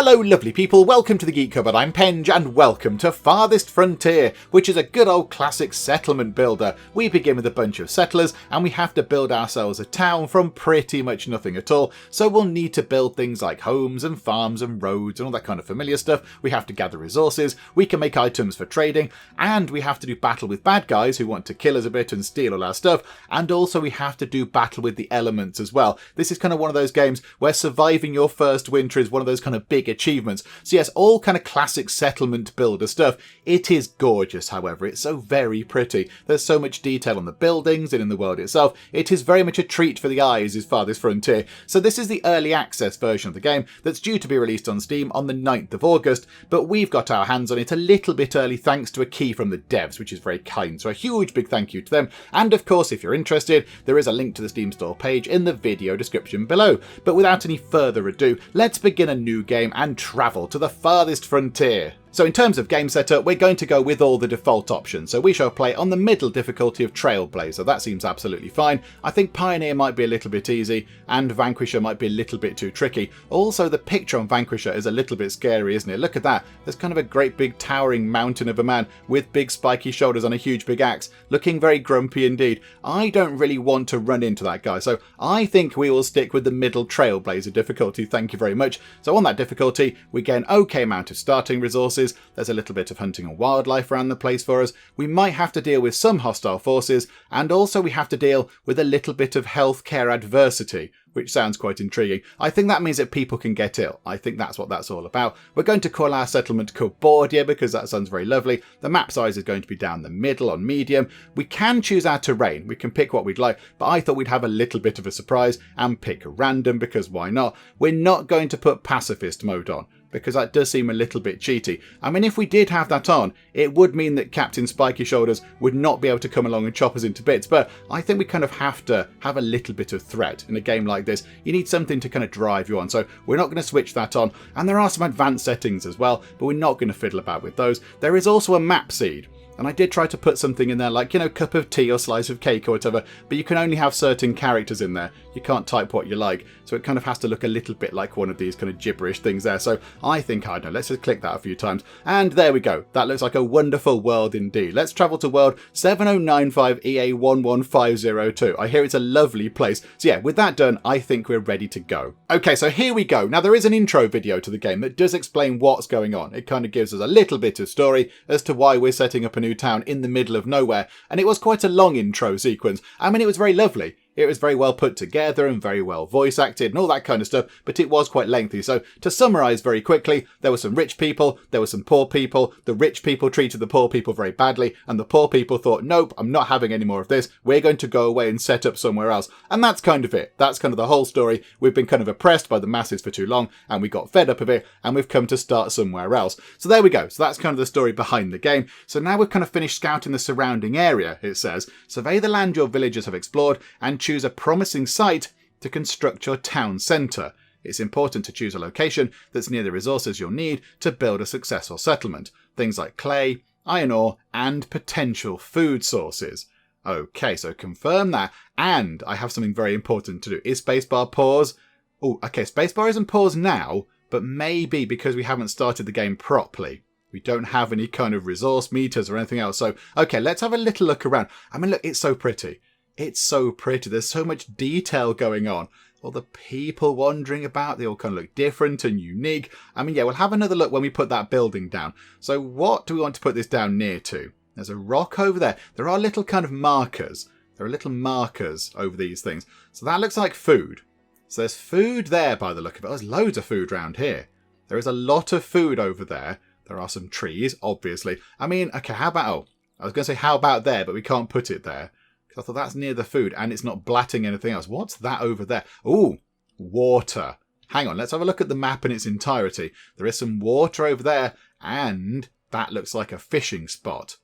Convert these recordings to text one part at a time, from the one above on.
Hello lovely people, welcome to the Geek Cupboard, I'm Penge and welcome to Farthest Frontier, which is a good old classic settlement builder. We begin with a bunch of settlers and we have to build ourselves a town from pretty much nothing at all, so we'll need to build things like homes and farms and roads and all that kind of familiar stuff. We have to gather resources, we can make items for trading, and we have to do battle with bad guys who want to kill us a bit and steal all our stuff, and also we have to do battle with the elements as well. This is kind of one of those games where surviving your first winter is one of those kind of big achievements. So yes, all kind of classic settlement builder stuff. It is gorgeous, however. It's so very pretty. There's so much detail on the buildings and in the world itself. It is very much a treat for the eyes, is Farthest Frontier. So this is the early access version of the game that's due to be released on Steam on the 9th of August, but we've got our hands on it a little bit early thanks to a key from the devs, which is very kind. So a huge big thank you to them. And of course, if you're interested, there is a link to the Steam store page in the video description below. But without any further ado, let's begin a new game and travel to the farthest frontier. So in terms of game setup, we're going to go with all the default options. So we shall play on the middle difficulty of Trailblazer. That seems absolutely fine. I think Pioneer might be a little bit easy and Vanquisher might be a little bit too tricky. Also, the picture on Vanquisher is a little bit scary, isn't it? Look at that. There's kind of a great big towering mountain of a man with big spiky shoulders on a huge big axe, looking very grumpy indeed. I don't really want to run into that guy, so I think we will stick with the middle Trailblazer difficulty. Thank you very much. So on that difficulty, we get an okay amount of starting resources. There's a little bit of hunting and wildlife around the place for us. We might have to deal with some hostile forces, and also we have to deal with a little bit of healthcare adversity, which sounds quite intriguing. I think that means that people can get ill. I think that's what that's all about. We're going to call our settlement Compost because that sounds very lovely. The map size is going to be down the middle on medium. We can choose our terrain. We can pick what we'd like, but I thought we'd have a little bit of a surprise and pick random because why not? We're not going to put pacifist mode on, because that does seem a little bit cheaty. I mean, if we did have that on, it would mean that Captain Spiky Shoulders would not be able to come along and chop us into bits, but I think we kind of have to have a little bit of threat in a game like this. You need something to kind of drive you on, so we're not going to switch that on. And there are some advanced settings as well, but we're not going to fiddle about with those. There is also a map seed. And I did try to put something in there like, you know, cup of tea or slice of cake or whatever, but you can only have certain characters in there. You can't type what you like. So it kind of has to look a little bit like one of these kind of gibberish things there. So I think, I don't know, let's just click that a few times. And there we go. That looks like a wonderful world indeed. Let's travel to world 7095 EA11502. I hear it's a lovely place. So yeah, with that done, I think we're ready to go. Okay, so here we go. Now there is an intro video to the game that does explain what's going on. It kind of gives us a little bit of story as to why we're setting up a new town in the middle of nowhere, and it was quite a long intro sequence. I mean, it was very lovely. It was very well put together and very well voice acted and all that kind of stuff, but it was quite lengthy. So to summarise very quickly, there were some rich people, there were some poor people. The rich people treated the poor people very badly, and the poor people thought, nope, I'm not having any more of this. We're going to go away and set up somewhere else. And that's kind of it. That's kind of the whole story. We've been kind of oppressed by the masses for too long, and we got fed up of it, and we've come to start somewhere else. So there we go. So that's kind of the story behind the game. So now we've kind of finished scouting the surrounding area, it says. Survey the land your villagers have explored and choose a promising site to construct your town centre. It's important to choose a location that's near the resources you'll need to build a successful settlement. Things like clay, iron ore, and potential food sources. Okay, so confirm that. And I have something very important to do. Is spacebar pause? Oh, okay, spacebar isn't pause now, but maybe because we haven't started the game properly. We don't have any kind of resource meters or anything else. So, okay, let's have a little look around. I mean, look, it's so pretty. It's so pretty. There's so much detail going on. All the people wandering about, they all kind of look different and unique. I mean, yeah, we'll have another look when we put that building down. So what do we want to put this down near to? There's a rock over there. There are little kind of markers. There are little markers over these things. So that looks like food. So there's food there by the look of it. There's loads of food around here. There is a lot of food over there. There are some trees, obviously. I mean, okay, how about... Oh, I was going to say how about there, but we can't put it there. I thought that's near the food and it's not blatting anything else. What's that over there? Ooh, water. Hang on, let's have a look at the map in its entirety. There is some water over there and that looks like a fishing spot.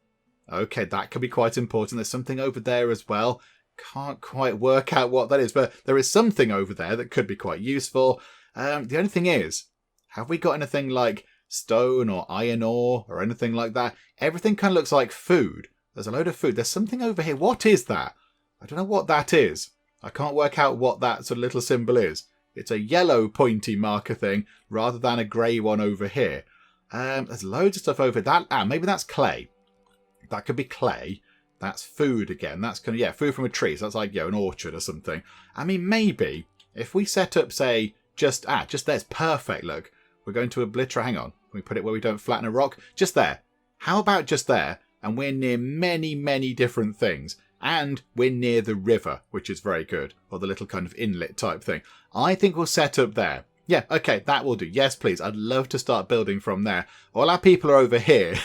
Okay, that could be quite important. There's something over there as well. Can't quite work out what that is, but there is something over there that could be quite useful. The only thing is, have we got anything like stone or iron ore or anything like that? Everything kind of looks like food. There's a load of food. There's something over here. What is that? I don't know what that is. I can't work out what that sort of little symbol is. It's a yellow pointy marker thing rather than a grey one over here. There's loads of stuff over that. Maybe that's clay. That could be clay. That's food again. That's kind of, yeah, food from a tree. So that's like, an orchard or something. I mean, maybe if we set up, say, just there's perfect. Look, we're going to obliterate. Hang on. Can we put it where we don't flatten a rock? Just there. How about just there? And we're near many, many different things. And we're near the river, which is very good. Or the little kind of inlet type thing. I think we'll set up there. Yeah, okay, that will do. Yes, please. I'd love to start building from there. All our people are over here.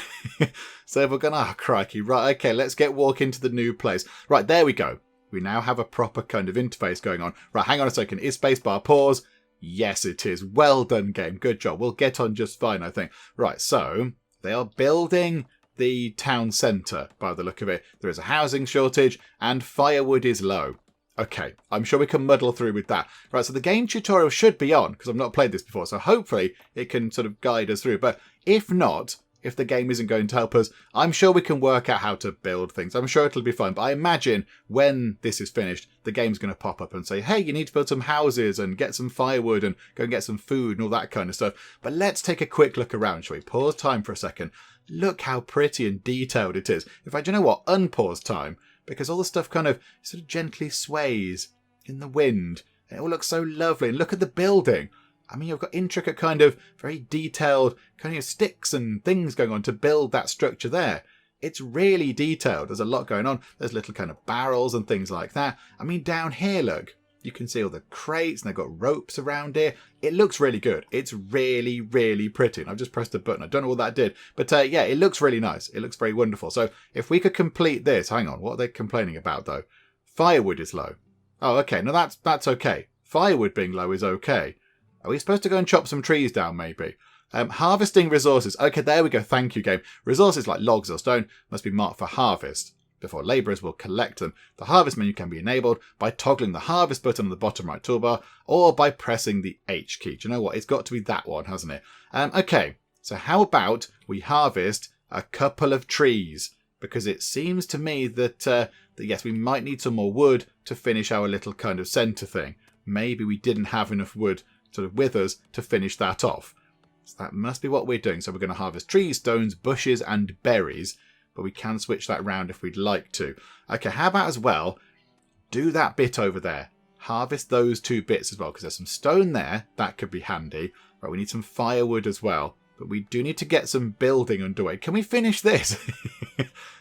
So we're going, crikey. Right, okay, let's get walk into the new place. Right, there we go. We now have a proper kind of interface going on. Right, hang on a second. Is spacebar pause? Yes, it is. Well done, game. Good job. We'll get on just fine, I think. Right, so they are building the town centre by the look of it. There is a housing shortage and firewood is low. Okay, I'm sure we can muddle through with that. Right, so the game tutorial should be on, because I've not played this before, so hopefully it can sort of guide us through. But if not, if the game isn't going to help us, I'm sure we can work out how to build things. I'm sure it'll be fun. But I imagine when this is finished, the game's going to pop up and say, hey, you need to build some houses and get some firewood and go and get some food and all that kind of stuff. But let's take a quick look around, shall we? Pause time for a second. Look how pretty and detailed it is. In fact, you know what? Unpause time. Because all the stuff kind of sort of gently sways in the wind. And it all looks so lovely. And look at the building. I mean, you've got intricate kind of very detailed kind of sticks and things going on to build that structure there. It's really detailed. There's a lot going on. There's little kind of barrels and things like that. I mean, down here, look. You can see all the crates and they've got ropes around here. It looks really good. It's really, really pretty. And I've just pressed a button. I don't know what that did. But yeah, it looks really nice. It looks very wonderful. So if we could complete this. Hang on. What are they complaining about, though? Firewood is low. Oh, okay. No, that's okay. Firewood being low is okay. Are we supposed to go and chop some trees down, maybe? Harvesting resources. Okay, there we go. Thank you, game. Resources like logs or stone must be marked for harvest before labourers will collect them. The harvest menu can be enabled by toggling the harvest button on the bottom right toolbar or by pressing the H key. Do you know what? It's got to be that one, hasn't it? Okay, so how about we harvest a couple of trees? Because it seems to me that yes, we might need some more wood to finish our little kind of centre thing. Maybe we didn't have enough wood sort of with us to finish that off. So that must be what we're doing. So we're going to harvest trees, stones, bushes and berries. But we can switch that round if we'd like to. Okay, how about as well, do that bit over there. Harvest those two bits as well, because there's some stone there. That could be handy. Right, we need some firewood as well. But we do need to get some building underway. Can we finish this?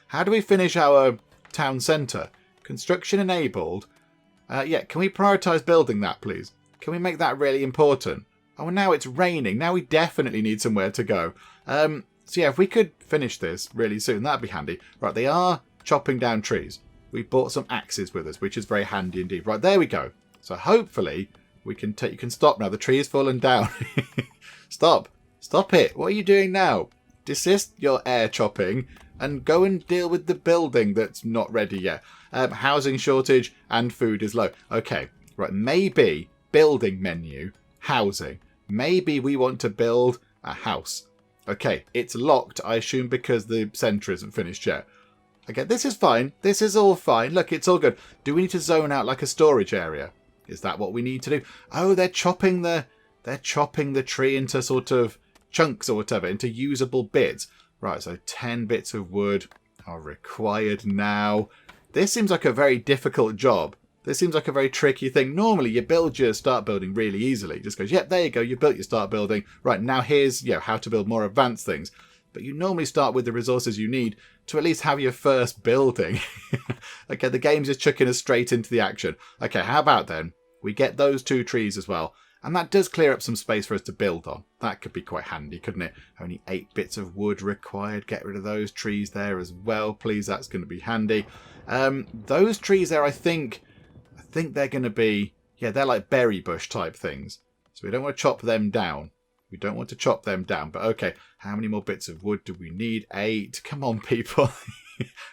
How do we finish our town centre? Construction enabled. Yeah, can we prioritise building that, please? Can we make that really important? Oh, now it's raining. Now we definitely need somewhere to go. So yeah, if we could finish this really soon, that'd be handy. Right, they are chopping down trees. We bought some axes with us, which is very handy indeed. Right, there we go. So hopefully we can you can stop now. The tree has fallen down. Stop. Stop it. What are you doing now? Desist your air chopping and go and deal with the building that's not ready yet. Housing shortage and food is low. Okay, right, maybe building menu, housing. Maybe we want to build a house. Okay, it's locked, I assume, because the centre isn't finished yet. Okay, this is fine. This is all fine. Look, it's all good. Do we need to zone out like a storage area? Is that what we need to do? Oh, they're chopping the tree into sort of chunks or whatever, into usable bits. Right, so 10 bits of wood are required now. This seems like a very difficult job. This seems like a very tricky thing. Normally, you build your start building really easily. It just goes, yep, there you go. You built your start building. Right, now here's how to build more advanced things. But you normally start with the resources you need to at least have your first building. Okay, the game's just chucking us straight into the action. Okay, how about then we get those two trees as well. And that does clear up some space for us to build on. That could be quite handy, couldn't it? Only 8 bits of wood required. Get rid of those trees there as well, please. That's going to be handy. Those trees there, I think they're going to be, they're like berry bush type things. So we don't want to chop them down. We don't want to chop them down. But okay, how many more bits of wood do we need? 8. Come on, people.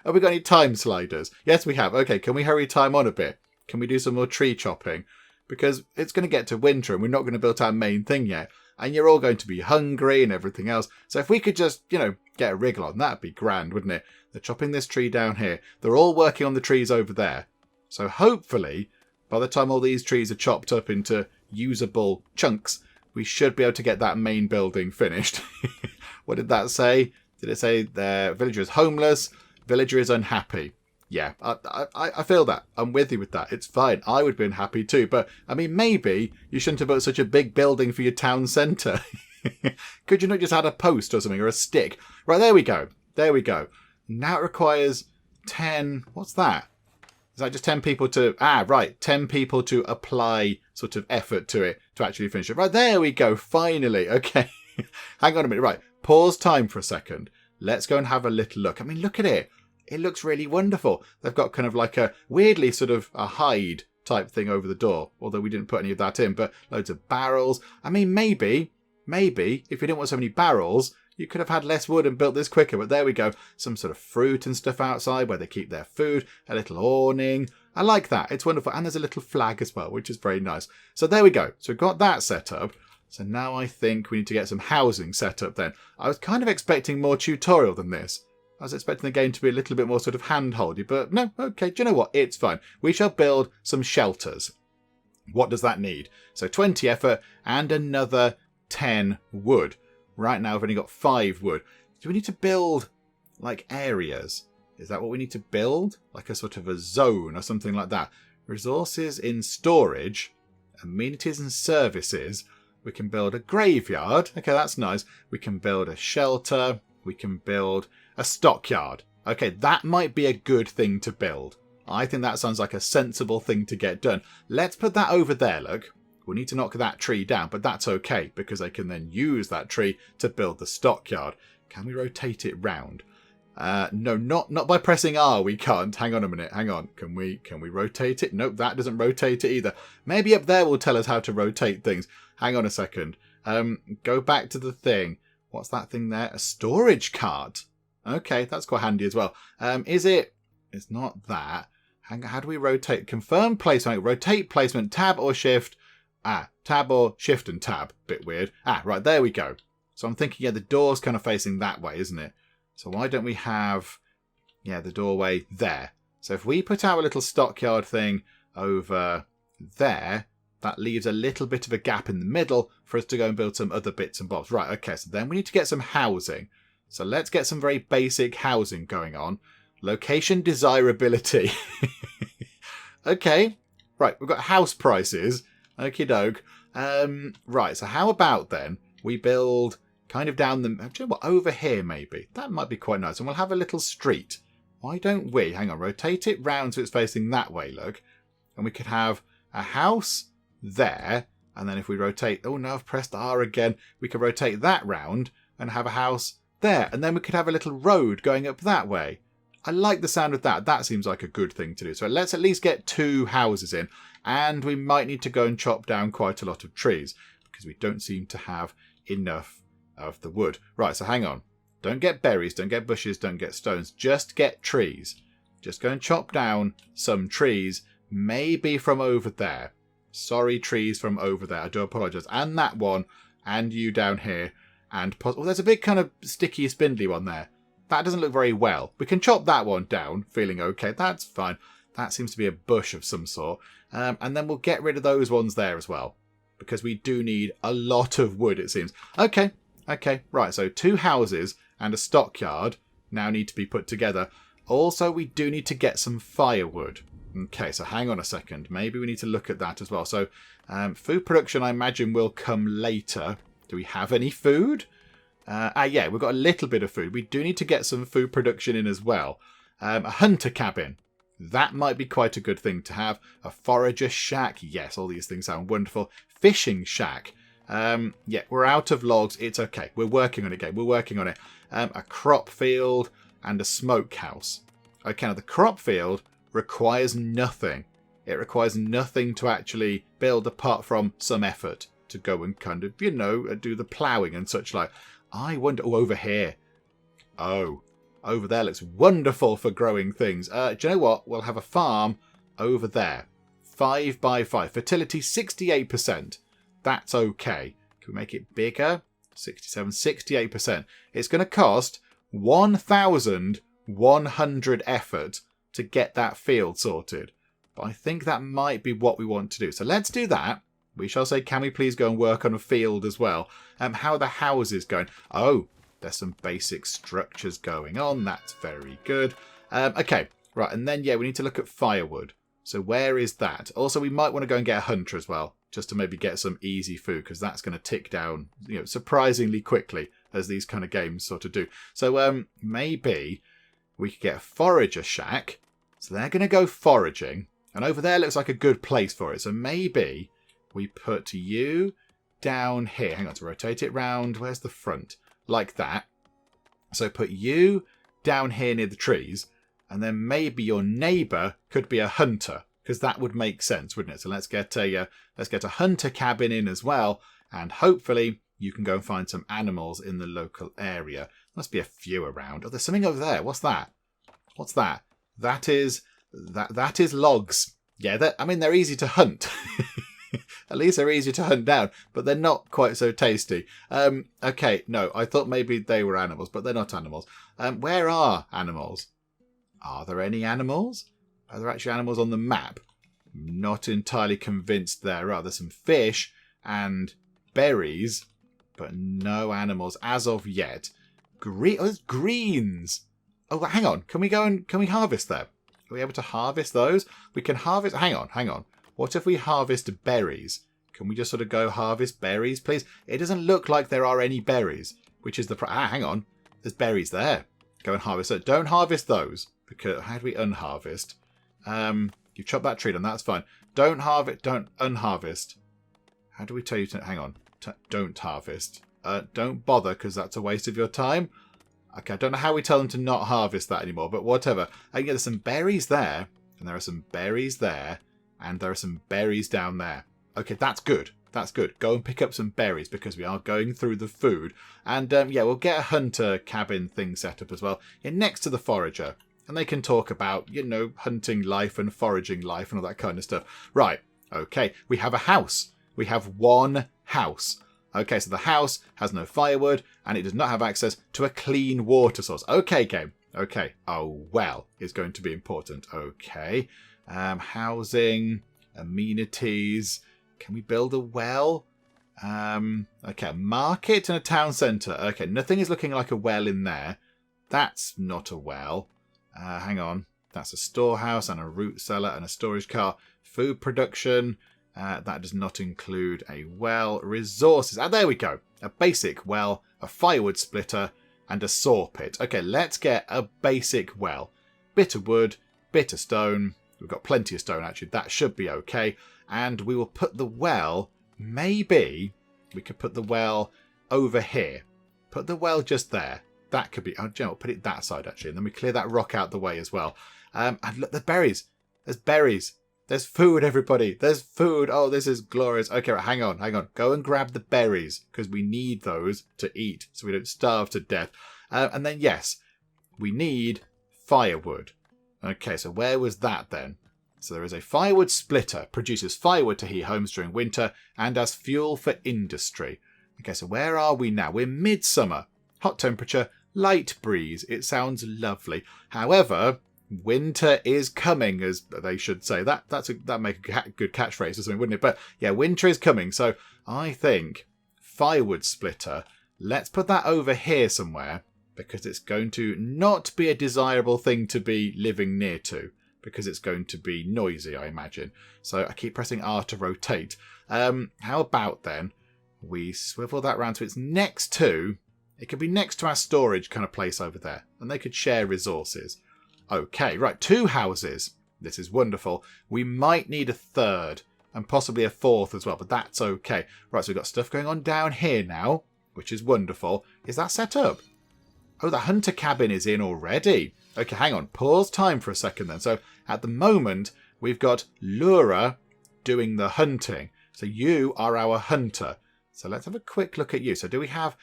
Have we got any time sliders? Yes, we have. Okay, can we hurry time on a bit? Can we do some more tree chopping? Because it's going to get to winter and we're not going to build our main thing yet. And you're all going to be hungry and everything else. So if we could just, get a wriggle on, that'd be grand, wouldn't it? They're chopping this tree down here. They're all working on the trees over there. So hopefully, by the time all these trees are chopped up into usable chunks, we should be able to get that main building finished. What did that say? Did it say the villager is homeless, villager is unhappy? Yeah, I feel that. I'm with you with that. It's fine. I would be unhappy too. But, I mean, maybe you shouldn't have built such a big building for your town centre. Could you not just add a post or something, or a stick? Right, there we go. There we go. Now it requires 10... What's that? Is that just 10 people to... 10 people to apply sort of effort to it to actually finish it. Right, there we go. Finally. Okay. Hang on a minute. Right, pause time for a second. Let's go and have a little look. I mean, look at it. It looks really wonderful. They've got kind of like a weirdly sort of a hide type thing over the door, although we didn't put any of that in, but loads of barrels. I mean, maybe, if you didn't want so many barrels, you could have had less wood and built this quicker, but there we go. Some sort of fruit and stuff outside where they keep their food, a little awning. I like that. It's wonderful. And there's a little flag as well, which is very nice. So there we go. So we've got that set up. So now I think we need to get some housing set up then. I was kind of expecting more tutorial than this. I was expecting the game to be a little bit more sort of hand-holdy, but no, okay, do you know what? It's fine. We shall build some shelters. What does that need? So 20 effort and another 10 wood. Right now, I've only got 5 wood. Do we need to build, like, areas? Is that what we need to build? Like a sort of a zone or something like that. Resources in storage, amenities and services. We can build a graveyard. Okay, that's nice. We can build a shelter. We can build a stockyard. Okay, that might be a good thing to build. I think that sounds like a sensible thing to get done. Let's put that over there, look. We'll need to knock that tree down, but that's okay, because they can then use that tree to build the stockyard. Can we rotate it round? No, not by pressing R, we can't. Hang on a minute, hang on. Can we rotate it? Nope, that doesn't rotate it either. Maybe up there will tell us how to rotate things. Hang on a second. Go back to the thing. What's that thing there? A storage cart. Okay, that's quite handy as well. Is it? It's not that. How do we rotate? Confirm placement. Rotate placement. Tab or shift. Tab or shift and tab. Bit weird. Right, there we go. So I'm thinking, yeah, the door's kind of facing that way, isn't it? So why don't we have, yeah, the doorway there? So if we put our little stockyard thing over there, that leaves a little bit of a gap in the middle for us to go and build some other bits and bobs. Right, okay, so then we need to get some housing. So let's get some very basic housing going on. Location desirability. Okay, right, we've got house prices. Okie doke. Right, so how about then we build kind of down the... Do you know what? Over here, maybe. That might be quite nice. And we'll have a little street. Why don't we... Hang on, rotate it round so it's facing that way, look. And we could have a house there. And then if we rotate... Oh, no, I've pressed R again. We could rotate that round and have a house there. And then we could have a little road going up that way. I like the sound of that. That seems like a good thing to do. So let's at least get 2 houses in. And we might need to go and chop down quite a lot of trees because we don't seem to have enough of the wood. Right, so hang on. Don't get berries, don't get bushes, don't get stones. Just get trees. Just go and chop down some trees, maybe from over there. Sorry, trees from over there. I do apologise. And that one, and you down here. And there's a big kind of sticky, spindly one there. That doesn't look very well. We can chop that one down, feeling okay. That's fine. That seems to be a bush of some sort. And then we'll get rid of those ones there as well. Because we do need a lot of wood, it seems. Okay, right. So 2 houses and a stockyard now need to be put together. Also, we do need to get some firewood. Okay, so hang on a second. Maybe we need to look at that as well. So food production, I imagine, will come later. Do we have any food? Yeah, we've got a little bit of food. We do need to get some food production in as well. A hunter cabin. That might be quite a good thing to have. A forager shack. Yes, all these things sound wonderful. Fishing shack. Yeah, we're out of logs. It's okay. We're working on it, game. We're working on it. A crop field and a smokehouse. Okay, now the crop field requires nothing. It requires nothing to actually build apart from some effort to go and kind of, you know, do the ploughing and such like. I wonder... Oh, over here. Oh, over there looks wonderful for growing things. Do you know what? We'll have a farm over there. 5 by 5. Fertility 68%. That's okay. Can we make it bigger? 67, 68%. It's going to cost 1,100 effort to get that field sorted. But I think that might be what we want to do. So let's do that. We shall say, can we please go and work on a field as well? How are the houses going? Oh, there's some basic structures going on. That's very good. Okay, right. And then, yeah, we need to look at firewood. So where is that? Also, we might want to go and get a hunter as well, just to maybe get some easy food, because that's going to tick down, surprisingly quickly, as these kind of games sort of do. So maybe we could get a Forager Shack. So they're going to go foraging. And over there looks like a good place for it. So maybe we put you down here. Hang on, to rotate it round. Where's the front? Like that. So put you down here near the trees. And then maybe your neighbour could be a hunter, because that would make sense, wouldn't it? So let's get a hunter cabin in as well, and hopefully you can go and find some animals in the local area. Must be a few around. Oh, there's something over there. What's that? What's that? That is logs. Yeah, they're easy to hunt. At least they're easy to hunt down, but they're not quite so tasty. Okay, no, I thought maybe they were animals, but they're not animals. Where are animals? Are there any animals? Are there actually animals on the map? Not entirely convinced there are. There's some fish and berries, but no animals as of yet. There's greens. Oh, hang on. Can we harvest them? Are we able to harvest those? We can harvest. Hang on. What if we harvest berries? Can we just sort of go harvest berries, please? It doesn't look like there are any berries, which is the... hang on. There's berries there. Go and harvest it. Don't harvest those. Because how do we unharvest? You chop that tree down. That's fine. Don't unharvest. How do we tell you to... Hang on. Don't harvest. Don't bother, because that's a waste of your time. Okay, I don't know how we tell them to not harvest that anymore, but whatever. Yeah, there's some berries there, and there are some berries there, and there are some berries down there. Okay, that's good. That's good. Go and pick up some berries, because we are going through the food. And, yeah, we'll get a hunter cabin thing set up as well. Yeah, next to the forager. And they can talk about, hunting life and foraging life and all that kind of stuff. Right. Okay. We have a house. We have one house. Okay. So the house has no firewood and it does not have access to a clean water source. Okay, game. Okay. Oh, well, is going to be important. Okay. Housing, amenities. Can we build a well? Okay. Market and a town centre. Okay. Nothing is looking like a well in there. That's not a well. Hang on. That's a storehouse and a root cellar and a storage car. Food production. That does not include a well. Resources. There we go. A basic well, a firewood splitter, and a saw pit. Okay, let's get a basic well. Bit of wood, bit of stone. We've got plenty of stone, actually. That should be okay. And we will put the well... Maybe we could put the well over here. Put the well just there. That could be... put it that side, actually. And then we clear that rock out the way as well. And look, the berries. There's berries. There's food, everybody. There's food. Oh, this is glorious. Okay, right, hang on. Go and grab the berries, because we need those to eat so we don't starve to death. And then, yes, we need firewood. Okay, so where was that then? So there is a firewood splitter. Produces firewood to heat homes during winter and as fuel for industry. Okay, so where are we now? We're midsummer. Hot temperature, light breeze. It sounds lovely. However, winter is coming, as they should say. That'd make a good catchphrase or something, wouldn't it? But yeah, winter is coming. So I think firewood splitter. Let's put that over here somewhere, because it's going to not be a desirable thing to be living near to, because it's going to be noisy, I imagine. So I keep pressing R to rotate. How about then we swivel that round so it's next to... It could be next to our storage kind of place over there, and they could share resources. Okay, right, 2 houses. This is wonderful. We might need a third, and possibly a fourth as well, but that's okay. Right, so we've got stuff going on down here now, which is wonderful. Is that set up? Oh, the hunter cabin is in already. Okay, hang on. Pause time for a second then. So at the moment, we've got Laura doing the hunting. So you are our hunter. So let's have a quick look at you. So do we have...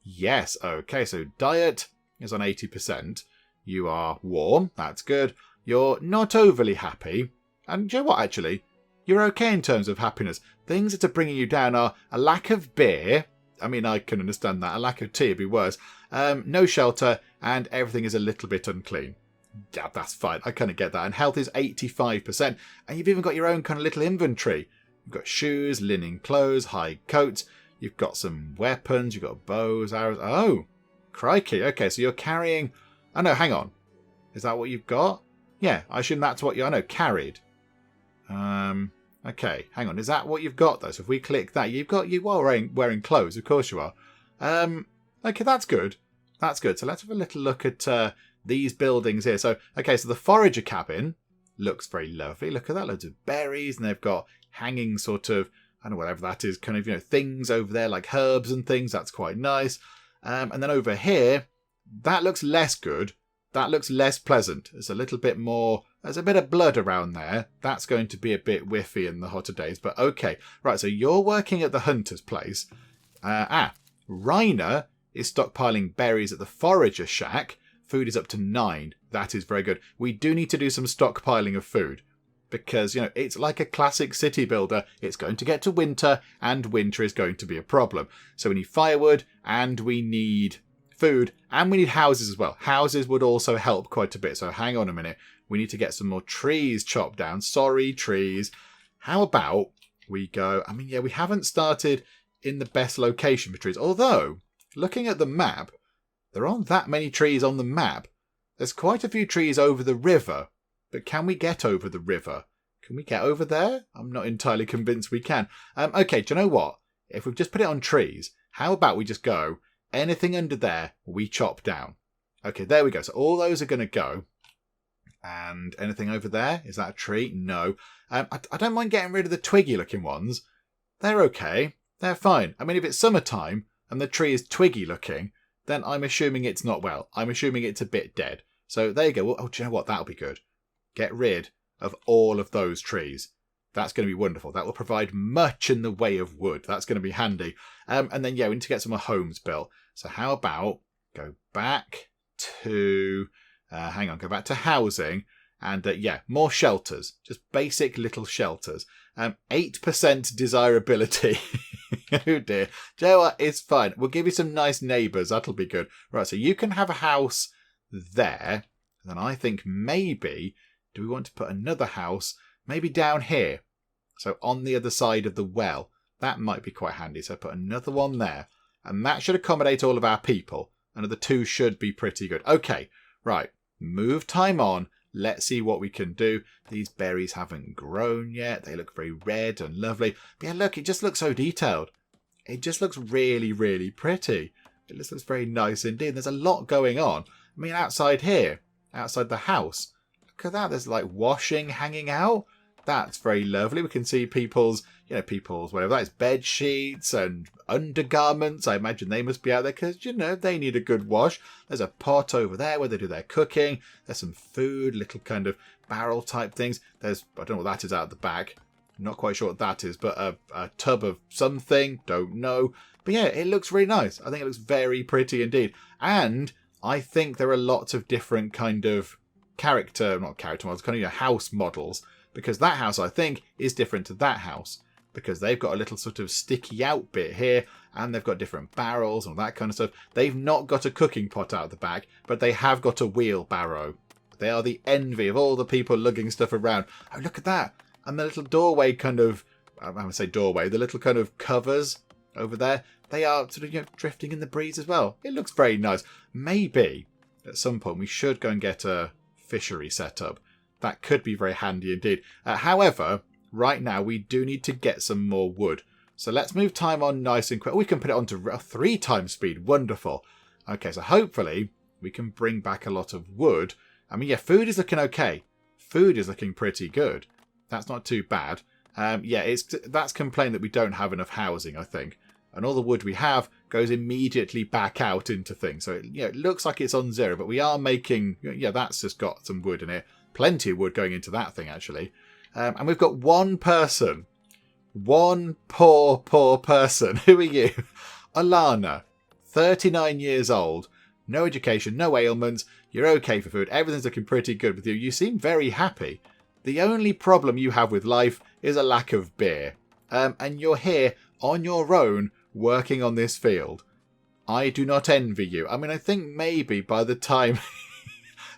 yes. Okay, so diet is on 80%. You are warm. That's good. You're not overly happy. And you know what, actually? You're okay in terms of happiness. Things that are bringing you down are a lack of beer. I mean, I can understand that. A lack of tea would be worse. No shelter, and everything is a little bit unclean. Yeah, that's fine. I kind of get that. And health is 85%. And you've even got your own kind of little inventory. You've got shoes, linen clothes, hide coats. You've got some weapons. You've got bows, arrows. Oh, crikey. Okay, so you're carrying... Oh, no, hang on. Is that what you've got? Yeah, I assume that's what I know, carried. Okay, hang on. Is that what you've got, though? So if we click that, you are wearing clothes. Of course you are. Okay, that's good. That's good. So let's have a little look at these buildings here. So, okay, so the forager cabin looks very lovely. Look at that. Loads of berries, and they've got hanging sort of, I don't know, whatever that is, kind of, things over there like herbs and things. That's quite nice. And then over here, that looks less good. That looks less pleasant. There's a little bit more... There's a bit of blood around there. That's going to be a bit whiffy in the hotter days. But okay. Right, so you're working at the hunter's place. Rainer is stockpiling berries at the Forager Shack. Food is up to 9. That is very good. We do need to do some stockpiling of food. Because, it's like a classic city builder. It's going to get to winter, and winter is going to be a problem. So we need firewood, and we need... food, and we need houses as well. Houses would also help quite a bit. So hang on a minute. We need to get some more trees chopped down. Sorry, trees. How about we go... we haven't started in the best location for trees. Although, looking at the map, there aren't that many trees on the map. There's quite a few trees over the river. But can we get over the river? Can we get over there? I'm not entirely convinced we can. Okay, do you know what? If we've just put it on trees, how about we just go... anything under there, we chop down. Okay, there we go. So all those are going to go. And anything over there? Is that a tree? No. I don't mind getting rid of the twiggy-looking ones. They're okay. They're fine. If it's summertime and the tree is twiggy-looking, then I'm assuming it's not well. I'm assuming it's a bit dead. So there you go. Well, do you know what? That'll be good. Get rid of all of those trees. That's going to be wonderful. That will provide much in the way of wood. That's going to be handy. And then, we need to get some more homes built. So how about go back to... go back to housing. And, more shelters. Just basic little shelters. 8% desirability. Oh, dear. Do you know what? It's fine. We'll give you some nice neighbours. That'll be good. Right, so you can have a house there. And then I think maybe... do we want to put another house maybe down here? So on the other side of the well. That might be quite handy. So put another one there. And that should accommodate all of our people. Another 2 should be pretty good. Okay, right. Move time on. Let's see what we can do. These berries haven't grown yet. They look very red and lovely. But yeah, look, it just looks so detailed. It just looks really, really pretty. It just looks very nice indeed. There's a lot going on. Outside here, outside the house. Look at that. There's like washing hanging out. That's very lovely. We can see people's whatever that is, bed sheets and undergarments. I imagine they must be out there because, they need a good wash. There's a pot over there where they do their cooking. There's some food, little kind of barrel type things. I don't know what that is out the back. I'm not quite sure what that is, but a tub of something. Don't know. But yeah, it looks really nice. I think it looks very pretty indeed. And I think there are lots of different kind of not character models, kind of house models. Because that house, I think, is different to that house. Because they've got a little sort of sticky out bit here. And they've got different barrels and all that kind of stuff. They've not got a cooking pot out the back. But they have got a wheelbarrow. They are the envy of all the people lugging stuff around. Oh, look at that. And the little doorway kind of... I'm going to say doorway. The little kind of covers over there. They are sort of drifting in the breeze as well. It looks very nice. Maybe at some point we should go and get a fishery set up. That could be very handy indeed. However, right now we do need to get some more wood. So let's move time on nice and quick. We can put it on to 3 times speed. Wonderful. Okay, so hopefully we can bring back a lot of wood. Food is looking okay. Food is looking pretty good. That's not too bad. That's complaint that we don't have enough housing, I think. And all the wood we have goes immediately back out into things. So it looks like it's on 0, but we are making... that's just got some wood in it. Plenty of wood going into that thing, actually. And we've got one person. One poor person. Who are you? Alana. 39 years old. No education, no ailments. You're okay for food. Everything's looking pretty good with you. You seem very happy. The only problem you have with life is a lack of beer. And you're here on your own working on this field. I do not envy you. I think maybe by the time...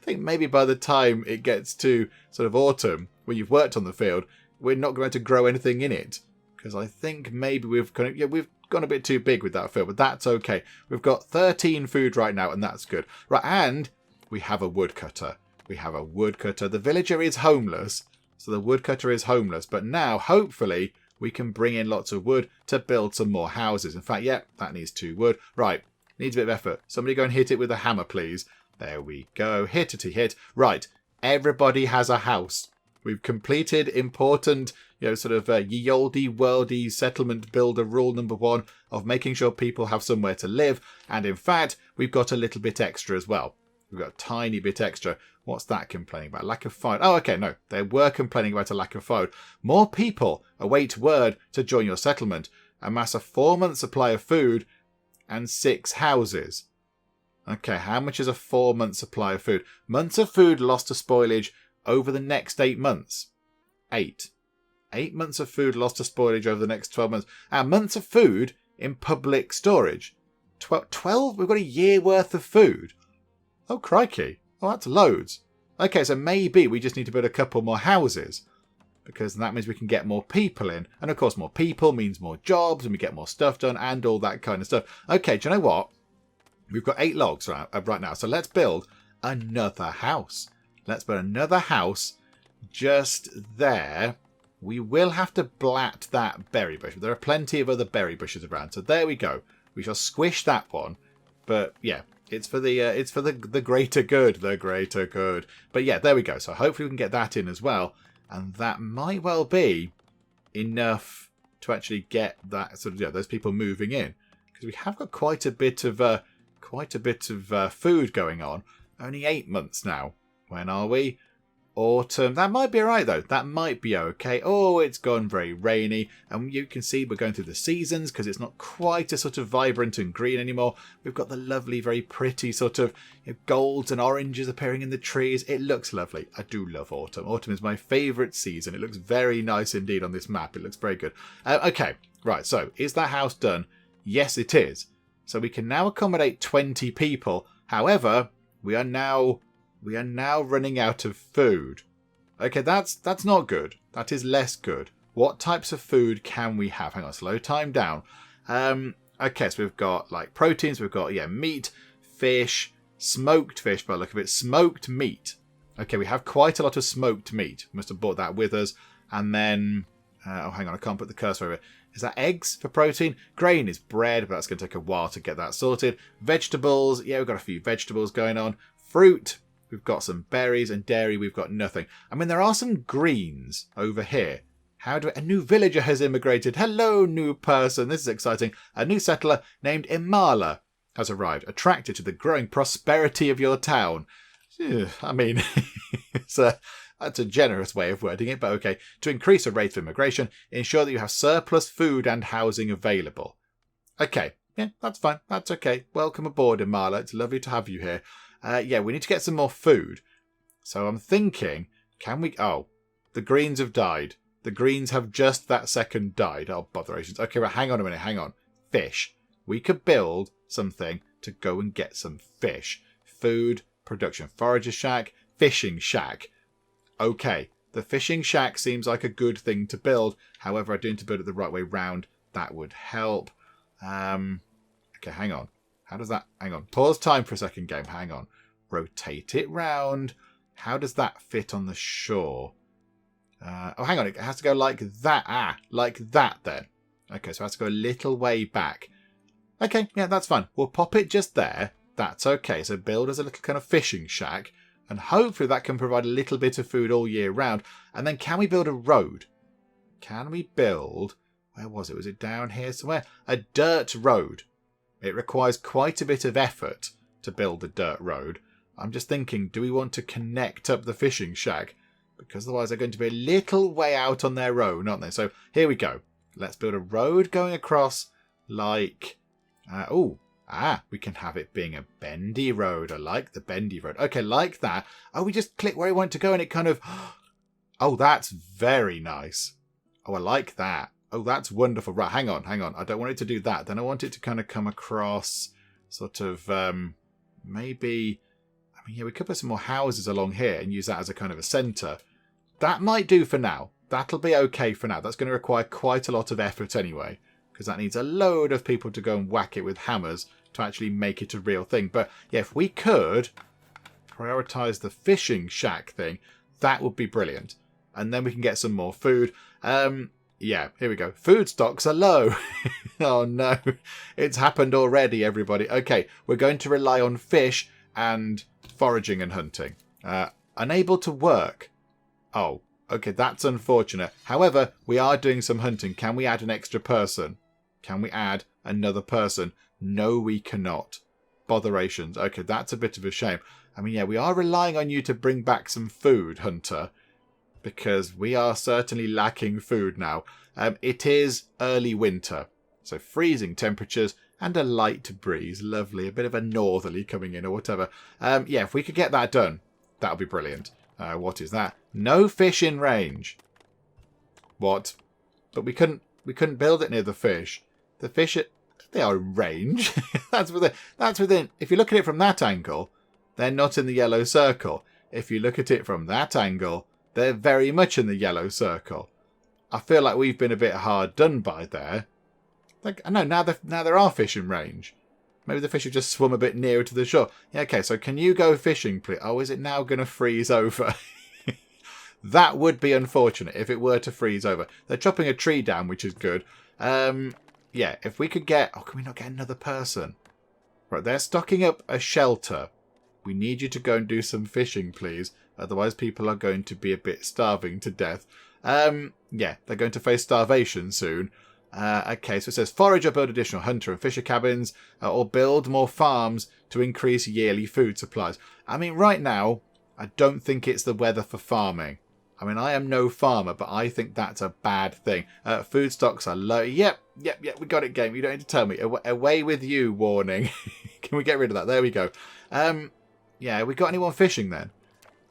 it gets to sort of autumn, when you've worked on the field, we're not going to grow anything in it. because I think maybe we've gone a bit too big with that field, but that's okay. We've got 13 food right now, and that's good. Right, and we have a woodcutter. We have a woodcutter. The villager is homeless, so the woodcutter is homeless. But now, hopefully, we can bring in lots of wood to build some more houses. In fact, yeah, that needs 2 wood. Right, needs a bit of effort. Somebody go and hit it with a hammer, please. There we go. Hittity hit. Right, everybody has a house. We've completed important, sort of ye olde worldy settlement builder rule number 1 of making sure people have somewhere to live. And in fact, we've got a little bit extra as well. We've got a tiny bit extra. What's that complaining about? Lack of food. Oh, okay, no. They were complaining about a lack of food. More people await word to join your settlement. Amass a 4-month supply of food and 6 houses. Okay, how much is a 4-month supply of food? Months of food lost to spoilage over the next 8 months. 8. 8 months of food lost to spoilage over the next 12 months. And months of food in public storage. 12? We've got a year worth of food. Oh, crikey. Oh, that's loads. Okay, so maybe we just need to build a couple more houses, because that means we can get more people in. And of course, more people means more jobs, and we get more stuff done, and all that kind of stuff. Okay, do you know what? We've got 8 logs right now, so let's build another house. Let's build another house just there. We will have to blat that berry bush. There are plenty of other berry bushes around, so there we go. We shall squish that one, but yeah. It's for the greater good, the greater good. But yeah, there we go. So hopefully we can get that in as well, and that might well be enough to actually get that sort of those people moving in, because we have got quite a bit of food going on. Only 8 months now. When are we? Autumn. That might be alright though. That might be okay. Oh, it's gone very rainy, and you can see we're going through the seasons because it's not quite as sort of vibrant and green anymore. We've got the lovely, very pretty sort of golds and oranges appearing in the trees. It looks lovely. I do love autumn. Autumn is my favourite season. It looks very nice indeed on this map. It looks very good. Okay, right. So is that house done? Yes, it is. So we can now accommodate 20 people. However, we are now running out of food. Okay, that's not good. That is less good. What types of food can we have? Hang on, slow time down. Okay, so we've got like proteins. We've got meat, fish, smoked fish by the look of it, smoked meat. Okay, we have quite a lot of smoked meat. Must have brought that with us. And then, oh, hang on, I can't put the cursor over it. Is that eggs for protein? Grain is bread, but that's going to take a while to get that sorted. Vegetables, yeah, we've got a few vegetables going on. Fruit. We've got some berries, and dairy we've got nothing. I mean, there are some greens over here. A new villager has immigrated. Hello, new person. This is exciting. A new settler named Imala has arrived, attracted to the growing prosperity of your town. I mean, that's a generous way of wording it, but okay. To increase the rate of immigration, ensure that you have surplus food and housing available. Okay, yeah, that's fine. That's okay. Welcome aboard, Imala. It's lovely to have you here. Yeah, we need to get some more food. So I'm thinking, can we... Oh, the greens have died. The greens have just that second died. Oh, botherations. Okay, but hang on a minute, hang on. Fish. We could build something to go and get some fish. Food, production, Forager Shack, fishing shack. Okay, the fishing shack seems like a good thing to build. However, I do need to build it the right way round. That would help. Okay, hang on. How does that... Hang on. Pause time for a second, game. Hang on. Rotate it round. How does that fit on the shore? Oh, hang on. It has to go like that. Like that then. Okay, so it has to go a little way back. Okay, yeah, that's fine. We'll pop it just there. That's okay. So build us a little kind of fishing shack. And hopefully that can provide a little bit of food all year round. And then can we build a road? Can we build... Where was it? Was it down here somewhere? A dirt road. It requires quite a bit of effort to build a dirt road. I'm just thinking, do we want to connect up the fishing shack? Because otherwise they're going to be a little way out on their own, aren't they? So here we go. Let's build a road going across like... we can have it being a bendy road. I like the bendy road. Okay, like that. Oh, we just click where we want to go and it kind of... Oh, that's very nice. Oh, I like that. Oh, that's wonderful. Right, hang on. I don't want it to do that. Then I want it to kind of come across sort of maybe... I mean, yeah, we could put some more houses along here and use that as a kind of a centre. That might do for now. that'll be okay for now. That's going to require quite a lot of effort anyway, because that needs a load of people to go and whack it with hammers to actually make it a real thing. But yeah, if we could prioritise the fishing shack thing, that would be brilliant. And then we can get some more food. Yeah, here we go. Food stocks are low. Oh no, it's happened already, everybody. Okay, we're going to rely on fish and foraging and hunting. Unable to work. Oh, okay, that's unfortunate. However, we are doing some hunting. Can we add an extra person? Can we add another person? No, we cannot. Botherations. Okay, that's a bit of a shame. I mean, yeah, we are relying on you to bring back some food, Hunter, because we are certainly lacking food now. It is early winter, so freezing temperatures and a light breeze. Lovely. A bit of a northerly coming in or whatever. Yeah, if we could get that done, that would be brilliant. What is that? No fish in range. What? But we couldn't build it near the fish. The fish, they are in range. That's within. If you look at it from that angle, they're not in the yellow circle. If you look at it from that angle, they're very much in the yellow circle. I feel like we've been a bit hard done by there. Like, I know, now there are fish in range. Maybe the fish have just swum a bit nearer to the shore. Yeah, okay, so can you go fishing, please? Oh, is it now going to freeze over? That would be unfortunate if it were to freeze over. They're chopping a tree down, which is good. Yeah, if we could get... Oh, can we not get another person? Right, they're stocking up a shelter. We need you to go and do some fishing, please. Otherwise, people are going to be a bit starving to death. Yeah, they're going to face starvation soon. Okay, so it says forager, build additional hunter and fisher cabins, or build more farms to increase yearly food supplies. I mean, right now, I don't think it's the weather for farming. I mean, I am no farmer, but I think that's a bad thing. Food stocks are low. Yep, we got it, game. You don't need to tell me. Away with you, warning. Can we get rid of that? There we go. Yeah, we got anyone fishing then?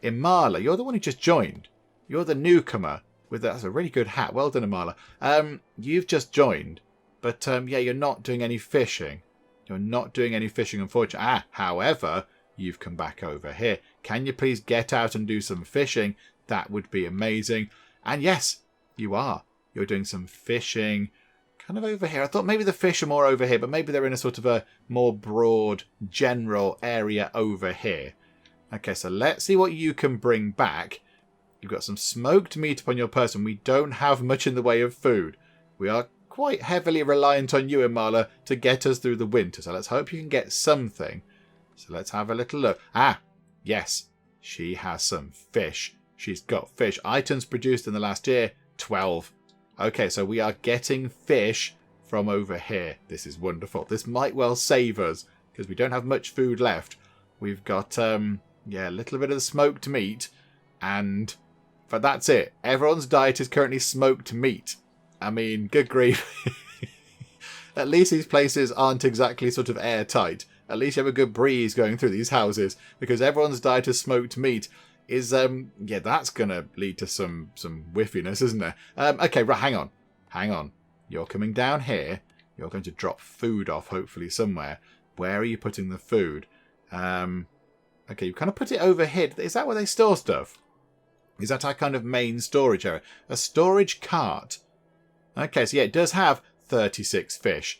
Imala, you're the one who just joined. You're the newcomer. That's a really good hat. Well done, Imala. You've just joined. But, yeah, you're not doing any fishing. You're not doing any fishing, unfortunately. However, you've come back over here. Can you please get out and do some fishing? That would be amazing. And yes, you are. You're doing some fishing kind of over here. I thought maybe the fish are more over here, but maybe they're in a sort of a more broad, general area over here. Okay, so let's see what you can bring back. You've got some smoked meat upon your person. We don't have much in the way of food. We are quite heavily reliant on you, Imala, to get us through the winter. So let's hope you can get something. So let's have a little look. Ah, yes. She has some fish. She's got fish. Items produced in the last year, 12. Okay, so we are getting fish from over here. This is wonderful. This might well save us, because we don't have much food left. We've got, yeah, a little bit of the smoked meat, and... But that's it. Everyone's diet is currently smoked meat. I mean, good grief. At least these places aren't exactly sort of airtight. At least you have a good breeze going through these houses. Because everyone's diet is smoked meat is, yeah, that's going to lead to some whiffiness, isn't it? Okay, right, hang on. Hang on. You're coming down here. You're going to drop food off, hopefully, somewhere. Where are you putting the food? Okay, you kind of put it over here. Is that where they store stuff? Is that our kind of main storage area? A storage cart. Okay, so yeah, it does have 36 fish.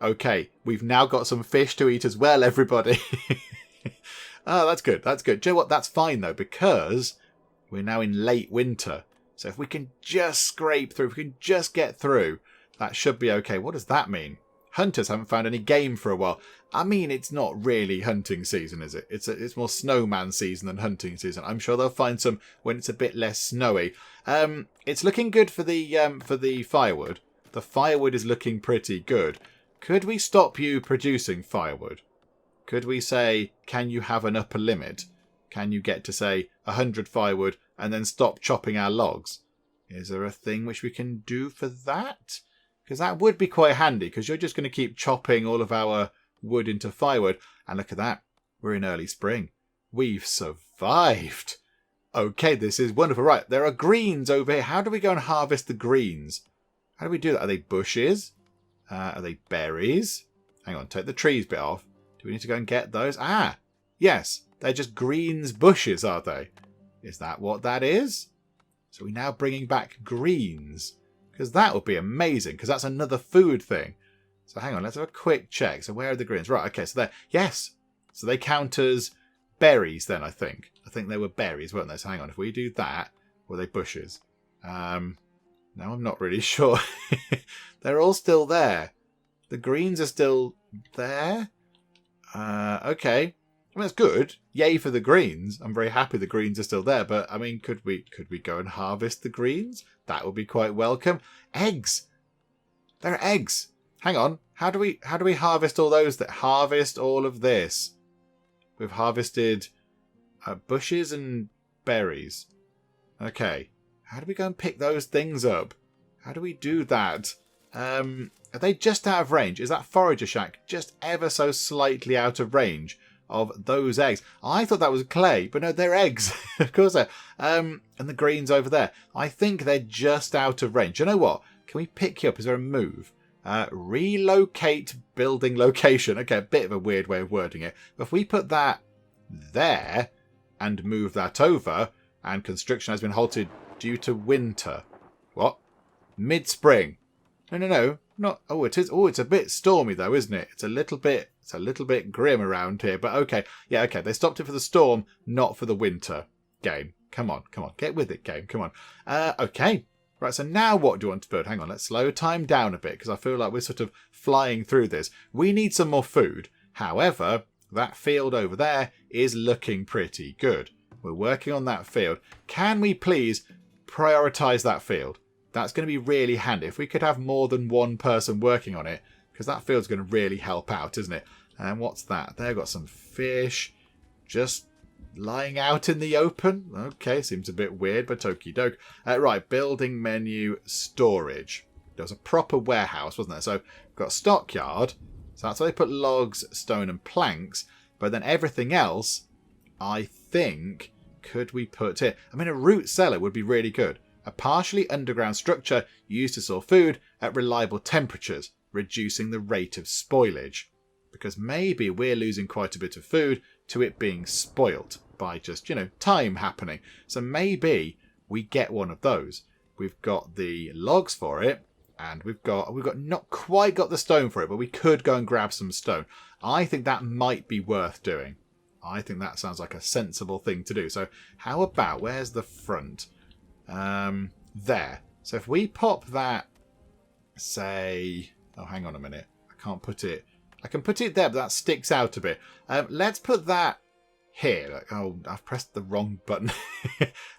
Okay, we've now got some fish to eat as well, everybody. Oh, that's good. That's good. Do you know what? That's fine, though, because we're now in late winter. So if we can just scrape through, if we can just get through, that should be okay. What does that mean? Hunters haven't found any game for a while. I mean, it's not really hunting season, is it? It's more snowman season than hunting season. I'm sure they'll find some when it's a bit less snowy. It's looking good for the firewood. The firewood is looking pretty good. Could we stop you producing firewood? Could we say, can you have an upper limit? Can you get to, say, 100 firewood and then stop chopping our logs? Is there a thing which we can do for that? Because that would be quite handy, because you're just going to keep chopping all of our wood into firewood. And look at that. We're in early spring. We've survived. Okay, this is wonderful. Right, there are greens over here. How do we go and harvest the greens? How do we do that? Are they bushes? Are they berries? Hang on, take the trees bit off. Do we need to go and get those? Ah, yes. They're just greens bushes, are they? Is that what that is? So we're now bringing back greens. Because that would be amazing, because that's another food thing. So hang on, let's have a quick check. So where are the greens? Right, okay, so there. Yes. So they count as berries then, I think. I think they were berries, weren't they? So hang on, if we do that, were they bushes? No, I'm not really sure. They're all still there. The greens are still there. Okay. I mean, that's good. Yay for the greens. I'm very happy the greens are still there. But, I mean, could we go and harvest the greens? That would be quite welcome. Eggs. There are eggs. Hang on. How do we harvest all those that harvest all of this? We've harvested bushes and berries. Okay. How do we go and pick those things up? How do we do that? Are they just out of range? Is that Forager Shack just ever so slightly out of range of those eggs? I thought that was clay, but no, they're eggs. Of course they're. And the greens over there. I think they're just out of range. You know what? Can we pick you up? Is there a move? Relocate building location. Okay, a bit of a weird way of wording it. But if we put that there and move that over, and construction has been halted due to winter. What? Mid-spring. No. Not. Oh, it is. Oh, it's a bit stormy though, isn't it? It's a little bit grim around here. But okay, yeah, okay. They stopped it for the storm, not for the winter. Game, come on, get with it, game. Come on. Okay. Right. So now, what do you want to build? Hang on. Let's slow time down a bit because I feel like we're sort of flying through this. We need some more food. However, that field over there is looking pretty good. We're working on that field. Can we please prioritize that field? That's going to be really handy. If we could have more than one person working on it, because that field's going to really help out, isn't it? And what's that? They've got some fish just lying out in the open. Okay, seems a bit weird, but okie doke. Right, building menu storage. There was a proper warehouse, wasn't there? So we've got a stockyard. So that's where they put logs, stone and planks. But then everything else, I think, could we put here? I mean, a root cellar would be really good. A partially underground structure used to store food at reliable temperatures, reducing the rate of spoilage. Because maybe we're losing quite a bit of food to it being spoilt by just, time happening. So maybe we get one of those. We've got the logs for it, and we've got not quite got the stone for it, but we could go and grab some stone. I think that might be worth doing. I think that sounds like a sensible thing to do. So how about, where's the front? There. So if we pop that, say, oh, hang on a minute. I can't put it. I can put it there, but that sticks out a bit. Let's put that here. Oh, I've pressed the wrong button.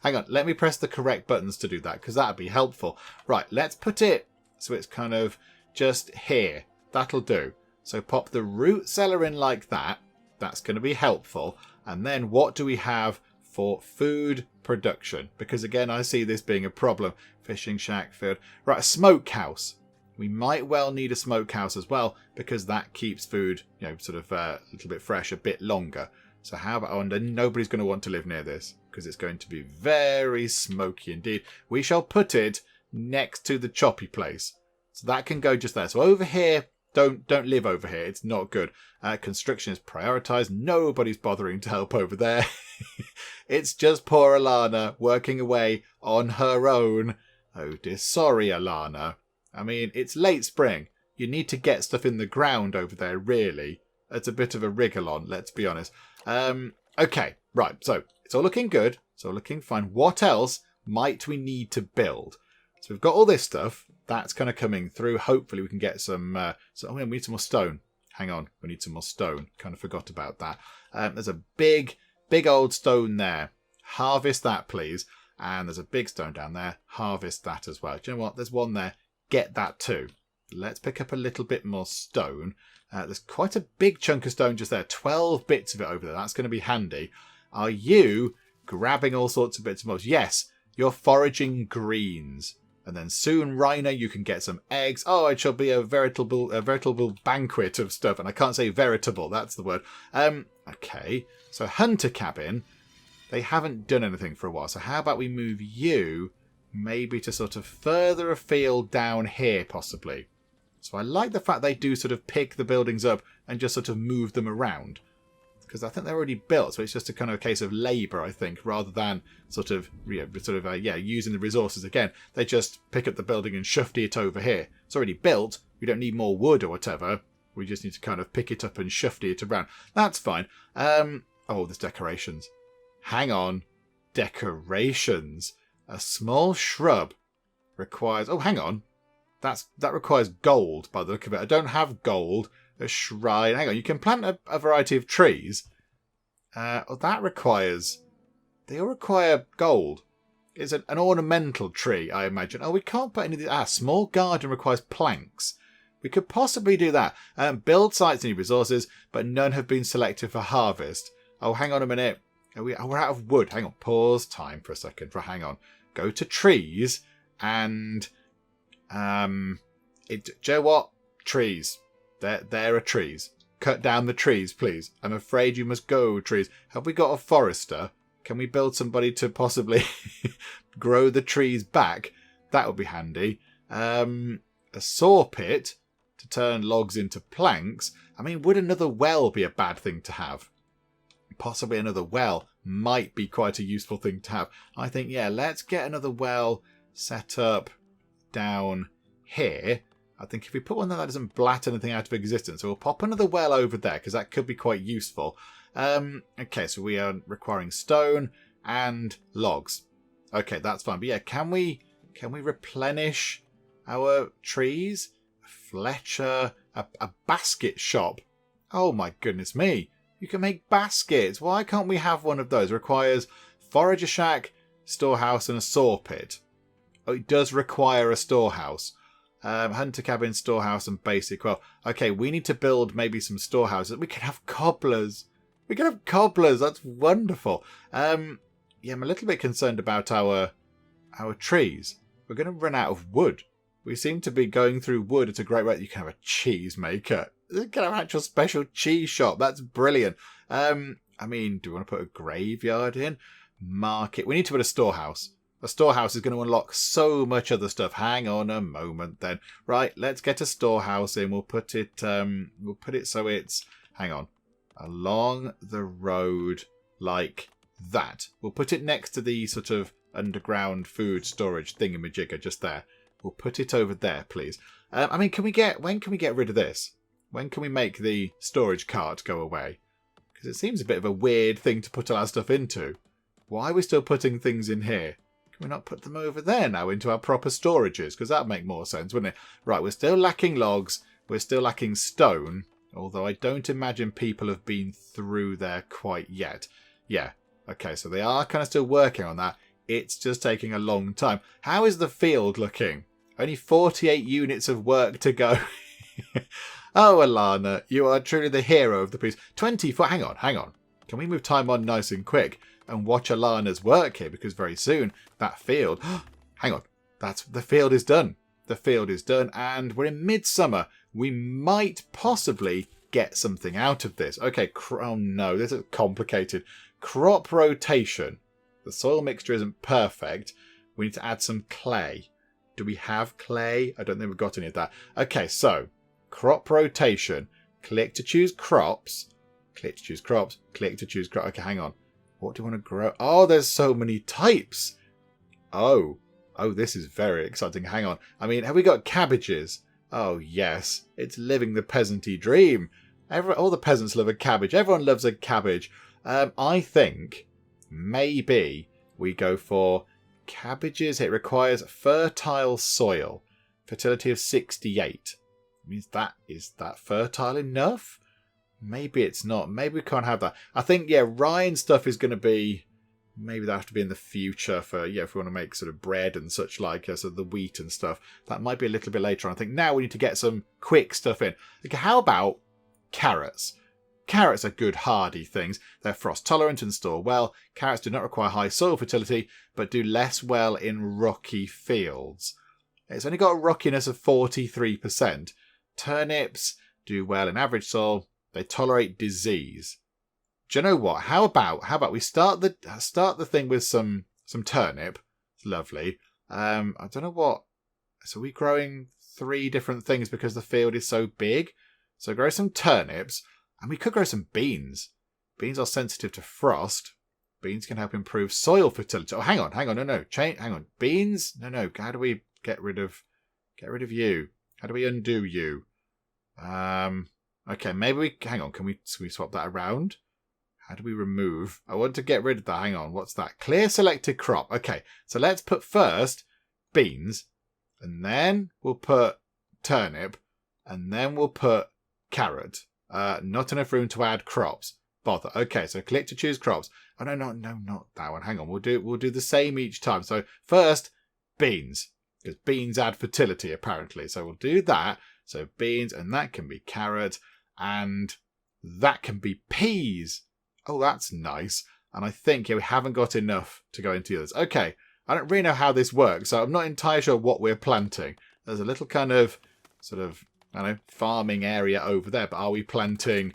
Hang on. Let me press the correct buttons to do that, because that'd be helpful. Right. Let's put it so it's kind of just here. That'll do. So pop the root cellar in like that. That's going to be helpful. And then what do we have for food production? Because again, I see this being a problem. Fishing shack, food. Right, a smokehouse. We might well need a smokehouse as well, because that keeps food, sort of a little bit fresh a bit longer. So how about, and nobody's going to want to live near this, because it's going to be very smoky indeed. We shall put it next to the choppy place. So that can go just there. So over here, don't live over here. It's not good. Construction is prioritized. Nobody's bothering to help over there. It's just poor Alana working away on her own. Oh dear. Sorry, Alana. I mean, it's late spring. You need to get stuff in the ground over there, really. It's a bit of a wriggle on, let's be honest. Okay, right. So it's all looking good. It's all looking fine. What else might we need to build? So we've got all this stuff. That's kind of coming through. Hopefully we can get some... we need some more stone. Hang on. We need some more stone. Kind of forgot about that. There's a big old stone there. Harvest that, please. And there's a big stone down there. Harvest that as well. Do you know what? There's one there. Get that too. Let's pick up a little bit more stone. There's quite a big chunk of stone just there. 12 bits of it over there. That's going to be handy. Are you grabbing all sorts of bits and bobs? Yes. You're foraging greens. And then soon, Rhino, you can get some eggs. Oh, it shall be a veritable banquet of stuff. And I can't say veritable. That's the word. Okay. So hunter cabin. They haven't done anything for a while. So how about we move you maybe to sort of further afield down here, possibly. So I like the fact they do sort of pick the buildings up and just sort of move them around. because I think they're already built, so it's just a kind of a case of labour, I think, rather than using the resources again. They just pick up the building and shufty it over here. It's already built. We don't need more wood or whatever. We just need to kind of pick it up and shufty it around. That's fine. There's decorations. Hang on. Decorations. A small shrub requires... Oh, hang on. That requires gold, by the look of it. I don't have gold. A shrine. Hang on. You can plant a variety of trees. That requires... They all require gold. It's an ornamental tree, I imagine. Oh, we can't put any of these... small garden requires planks. We could possibly do that. Build sites need resources, but none have been selected for harvest. Oh, hang on a minute. We're out of wood. Hang on. Pause time for a second. Hang on. Go to trees and... do you know what? Trees. There are trees. Cut down the trees, please. I'm afraid you must go, trees. Have we got a forester? Can we build somebody to possibly grow the trees back? That would be handy. A saw pit to turn logs into planks. I mean, would another well be a bad thing to have? Possibly another well might be quite a useful thing to have. I think, yeah, let's get another well set up down here. I think if we put one there, that doesn't blat anything out of existence. So we'll pop another well over there because that could be quite useful. Okay, so we are requiring stone and logs. Okay, that's fine. But yeah, can we replenish our trees? Fletcher, a basket shop. Oh my goodness me. You can make baskets. Why can't we have one of those? It requires Forager Shack, Storehouse, and a saw pit. Oh, it does require a storehouse. Hunter cabin, storehouse, and basic. Well, okay, we need to build maybe some storehouses. We can have cobblers. We can have cobblers. That's wonderful. Yeah, I'm a little bit concerned about our trees. We're going to run out of wood. We seem to be going through wood at a great rate. You can have a cheese maker. You can have an actual special cheese shop. That's brilliant. I mean, do we want to put a graveyard in? Market. We need to put a storehouse. A storehouse is going to unlock so much other stuff. Hang on a moment then. Right, let's get a storehouse in. We'll put it so it's, hang on, along the road like that. We'll put it next to the sort of underground food storage thingamajigger just there. We'll put it over there, please. I mean, when can we get rid of this? When can we make the storage cart go away? Because it seems a bit of a weird thing to put all our stuff into. Why are we still putting things in here? Can we not put them over there now into our proper storages? Because that would make more sense, wouldn't it? Right, we're still lacking logs. We're still lacking stone. Although I don't imagine people have been through there quite yet. Yeah, okay, so they are kind of still working on that. It's just taking a long time. How is the field looking? Only 48 units of work to go. Oh, Alana, you are truly the hero of the piece. 24. Hang on. Can we move time on nice and quick and watch Alana's work here? Because very soon that field... hang on. The field is done. The field is done. And we're in midsummer. We might possibly get something out of this. Okay. Oh, no. This is complicated. Crop rotation. The soil mixture isn't perfect. We need to add some clay. Do we have clay? I don't think we've got any of that. Okay, so crop rotation. Click to choose crops. Click to choose crops. Click to choose crops. Okay, hang on. What do you want to grow? Oh, there's so many types. Oh, this is very exciting. Hang on. I mean, have we got cabbages? Oh, yes. It's living the peasanty dream. All the peasants love a cabbage. Everyone loves a cabbage. I think maybe we go for cabbages. It requires fertile soil. Fertility of 68. Means is that fertile enough? Maybe it's not. Maybe we can't have that. I think, yeah, rye and stuff is going to be... Maybe that have to be in the future for, yeah, if we want to make sort of bread and such like, so the wheat and stuff. That might be a little bit later on. I think now we need to get some quick stuff in. Okay, how about carrots? Carrots are good hardy things. They're frost tolerant and store well. Carrots do not require high soil fertility, but do less well in rocky fields. It's only got a rockiness of 43%. Turnips do well in average soil. They tolerate disease. Do you know what? How about we start the thing with some turnip? It's lovely. I don't know what. So we're growing 3 different things because the field is so big. So grow some turnips, and we could grow some beans. Beans are sensitive to frost. Beans can help improve soil fertility. Oh, hang on, no. Hang on. Beans? No. How do we get rid of you? How do we undo you? Okay, maybe we... Hang on, can we swap that around? How do we remove? I want to get rid of that. Hang on, what's that? Clear selected crop. Okay, so let's put first beans, and then we'll put turnip, and then we'll put carrot. Not enough room to add crops. Bother. Okay, so click to choose crops. Oh, no, not that one. Hang on, we'll do the same each time. So first, beans, because beans add fertility, apparently. So we'll do that. So beans, and that can be carrot, and that can be peas. Oh, that's nice. And I think, we haven't got enough to go into the others. Okay, I don't really know how this works, so I'm not entirely sure what we're planting. There's a little kind of, sort of, I don't know, farming area over there, but are we planting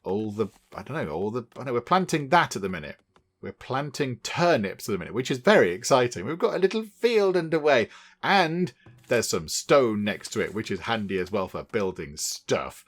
we're planting that at the minute. We're planting turnips at the minute, which is very exciting. We've got a little field underway, and there's some stone next to it, which is handy as well for building stuff.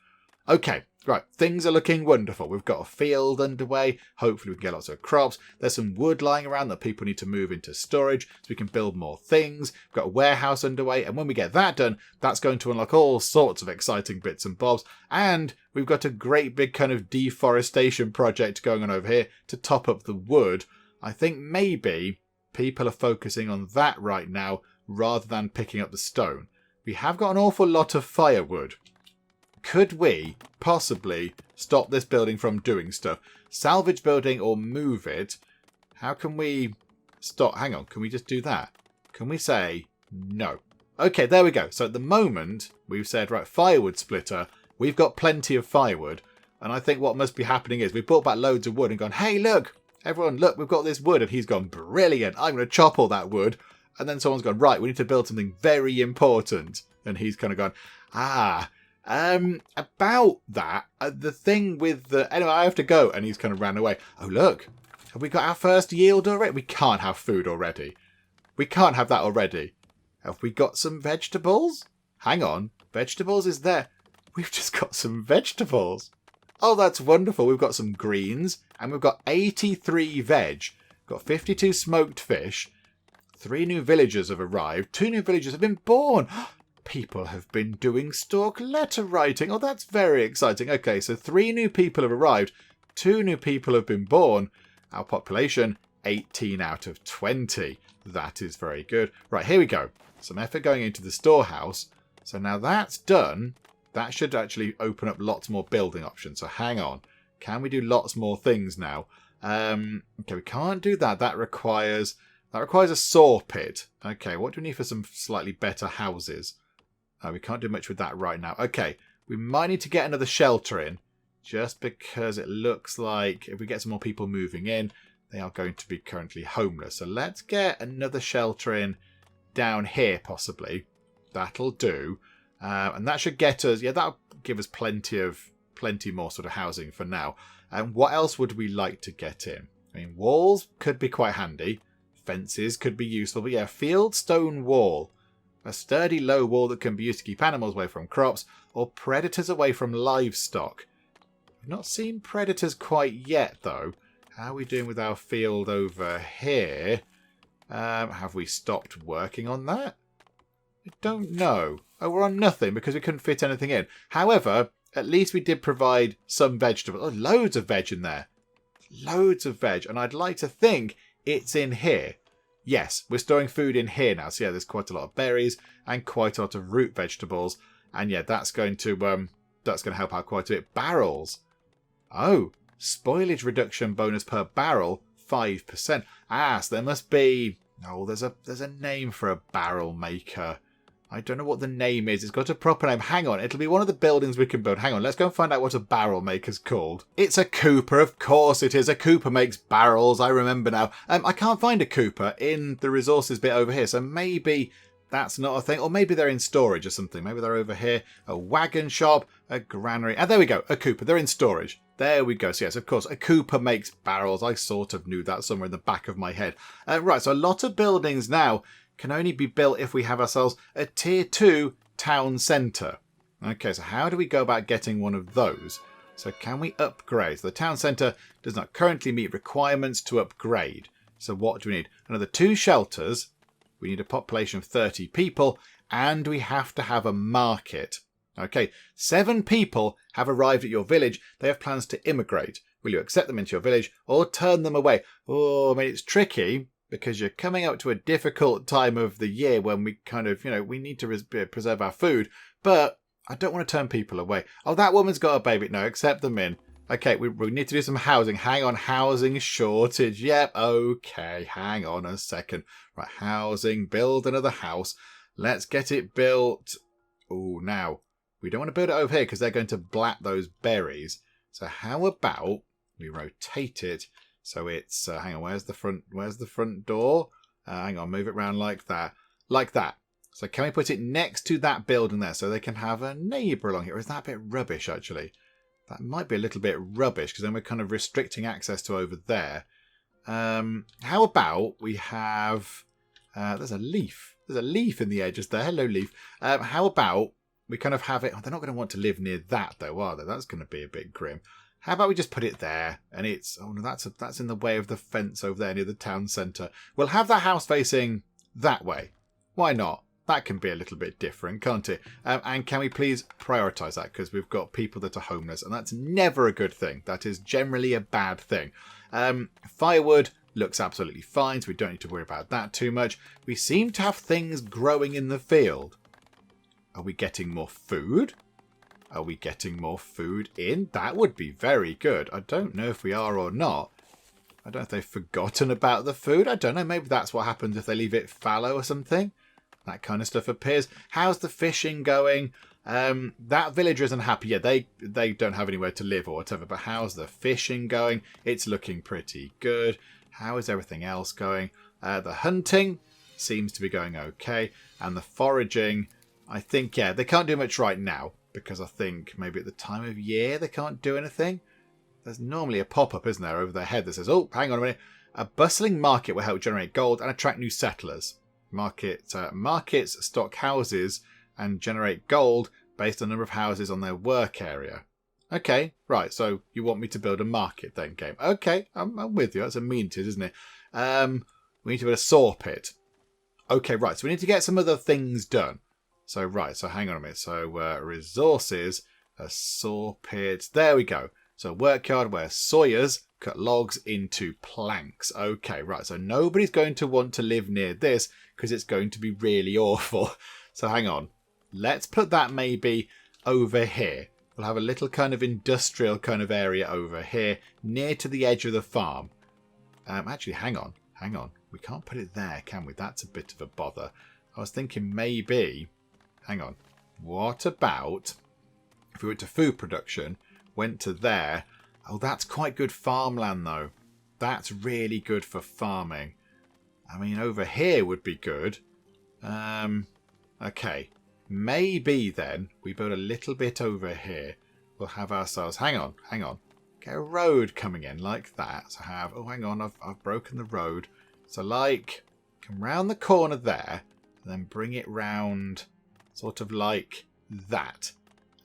Okay, right, things are looking wonderful. We've got a field underway. Hopefully we can get lots of crops. There's some wood lying around that people need to move into storage so we can build more things. We've got a warehouse underway, and when we get that done, that's going to unlock all sorts of exciting bits and bobs. And we've got a great big kind of deforestation project going on over here to top up the wood. I think maybe people are focusing on that right now rather than picking up the stone. We have got an awful lot of firewood. Could we possibly stop this building from doing stuff? Salvage building or move it? How can we stop? Hang on, can we just do that? Can we say no? Okay, there we go. So at the moment, we've said, right, firewood splitter. We've got plenty of firewood. And I think what must be happening is we've brought back loads of wood and gone, hey, look, everyone, look, we've got this wood. And he's gone, brilliant, I'm going to chop all that wood. And then someone's gone, right, we need to build something very important. And he's kind of gone, about that, the thing with the... Anyway, I have to go. And he's kind of ran away. Oh, look. Have we got our first yield already? We can't have food already. We can't have that already. Have we got some vegetables? Hang on. Vegetables is there. We've just got some vegetables. Oh, that's wonderful. We've got some greens. And we've got 83 veg. Got 52 smoked fish. 3 new villagers have arrived. 2 new villagers have been born. People have been doing stork letter writing. Oh, that's very exciting. Okay, so 3 new people have arrived. 2 new people have been born. Our population, 18 out of 20. That is very good. Right, here we go. Some effort going into the storehouse. So now that's done. That should actually open up lots more building options. So hang on. Can we do lots more things now? Okay, we can't do that. That requires a saw pit. Okay, what do we need for some slightly better houses? We can't do much with that right now. Okay, we might need to get another shelter in, just because it looks like if we get some more people moving in, they are going to be currently homeless. So let's get another shelter in down here, possibly. That'll do. And that should get us, that'll give us plenty more sort of housing for now. And what else would we like to get in? I mean, walls could be quite handy. Fences could be useful. But yeah, field stone wall. A sturdy low wall that can be used to keep animals away from crops or predators away from livestock. We've not seen predators quite yet, though. How are we doing with our field over here? Have we stopped working on that? I don't know. Oh, we're on nothing because we couldn't fit anything in. However, at least we did provide some vegetables. Oh, loads of veg in there. Loads of veg. And I'd like to think it's in here. Yes, we're storing food in here now. So yeah, there's quite a lot of berries and quite a lot of root vegetables. And yeah, that's going to help out quite a bit. Barrels. Oh, spoilage reduction bonus per barrel, 5%. So there must be... Oh, there's a name for a barrel maker. I don't know what the name is. It's got a proper name. Hang on, it'll be one of the buildings we can build. Hang on, let's go and find out what a barrel maker's called. It's a cooper, of course it is. A cooper makes barrels, I remember now. I can't find a cooper in the resources bit over here, so maybe that's not a thing. Or maybe they're in storage or something. Maybe they're over here. A wagon shop, a granary. There we go, a cooper. They're in storage. There we go. So yes, of course, a cooper makes barrels. I sort of knew that somewhere in the back of my head. Right, so a lot of buildings now can only be built if we have ourselves a tier 2 town centre. Okay, so how do we go about getting one of those? So can we upgrade? So the town centre does not currently meet requirements to upgrade. So what do we need? Another 2 shelters. We need a population of 30 people. And we have to have a market. Okay, 7 people have arrived at your village. They have plans to immigrate. Will you accept them into your village or turn them away? Oh, I mean, it's tricky because you're coming up to a difficult time of the year when we kind of, we need to preserve our food. But I don't want to turn people away. Oh, that woman's got a baby. No, accept them in. Okay, we need to do some housing. Hang on, housing shortage. Yep, okay, hang on a second. Right, housing, build another house. Let's get it built. Oh, now, we don't want to build it over here because they're going to blat those berries. So how about we rotate it so it's, hang on, where's the front door? Hang on, move it around like that. Like that. So can we put it next to that building there so they can have a neighbour along here? Or is that a bit rubbish, actually? That might be a little bit rubbish because then we're kind of restricting access to over there. How about we have... there's a leaf. There's a leaf in the edges there. Hello, leaf. How about we kind of have it... Oh, they're not going to want to live near that, though, are they? That's going to be a bit grim. How about we just put it there? And it's... Oh, no, that's in the way of the fence over there near the town centre. We'll have that house facing that way. Why not? That can be a little bit different, can't it? And can we please prioritise that? Because we've got people that are homeless, and that's never a good thing. That is generally a bad thing. Firewood looks absolutely fine, so we don't need to worry about that too much. We seem to have things growing in the field. Are we getting more food? Are we getting more food in? That would be very good. I don't know if we are or not. I don't know if they've forgotten about the food. I don't know. Maybe that's what happens if they leave it fallow or something. That kind of stuff appears. How's the fishing going? That villager isn't happy yet. They don't have anywhere to live or whatever. But how's the fishing going? It's looking pretty good. How is everything else going? The hunting seems to be going okay. And the foraging, I think, yeah, they can't do much right now. Because I think maybe at the time of year they can't do anything. There's normally a pop-up, isn't there, over their head that says, oh, hang on a minute. A bustling market will help generate gold and attract new settlers. Markets stock houses and generate gold based on the number of houses on their work area. Okay, right, so you want me to build a market then, game. Okay, I'm with you. That's amenity, isn't it? We need to build a saw pit. Okay, right, so we need to get some other things done. So, right, so hang on a minute. So, resources, a saw pit. There we go. So, workyard where sawyers cut logs into planks. Okay, right, so nobody's going to want to live near this because it's going to be really awful. So, hang on. Let's put that maybe over here. We'll have a little kind of industrial kind of area over here near to the edge of the farm. Actually, hang on. We can't put it there, can we? That's a bit of a bother. I was thinking maybe... Hang on. What about if we went to food production, went to there? Oh, that's quite good farmland, though. That's really good for farming. I mean, over here would be good. Okay. Maybe then we build a little bit over here. We'll have ourselves... Hang on. Get a road coming in like that. So have... Oh, hang on. I've broken the road. So, like, come round the corner there and then bring it round... Sort of like that.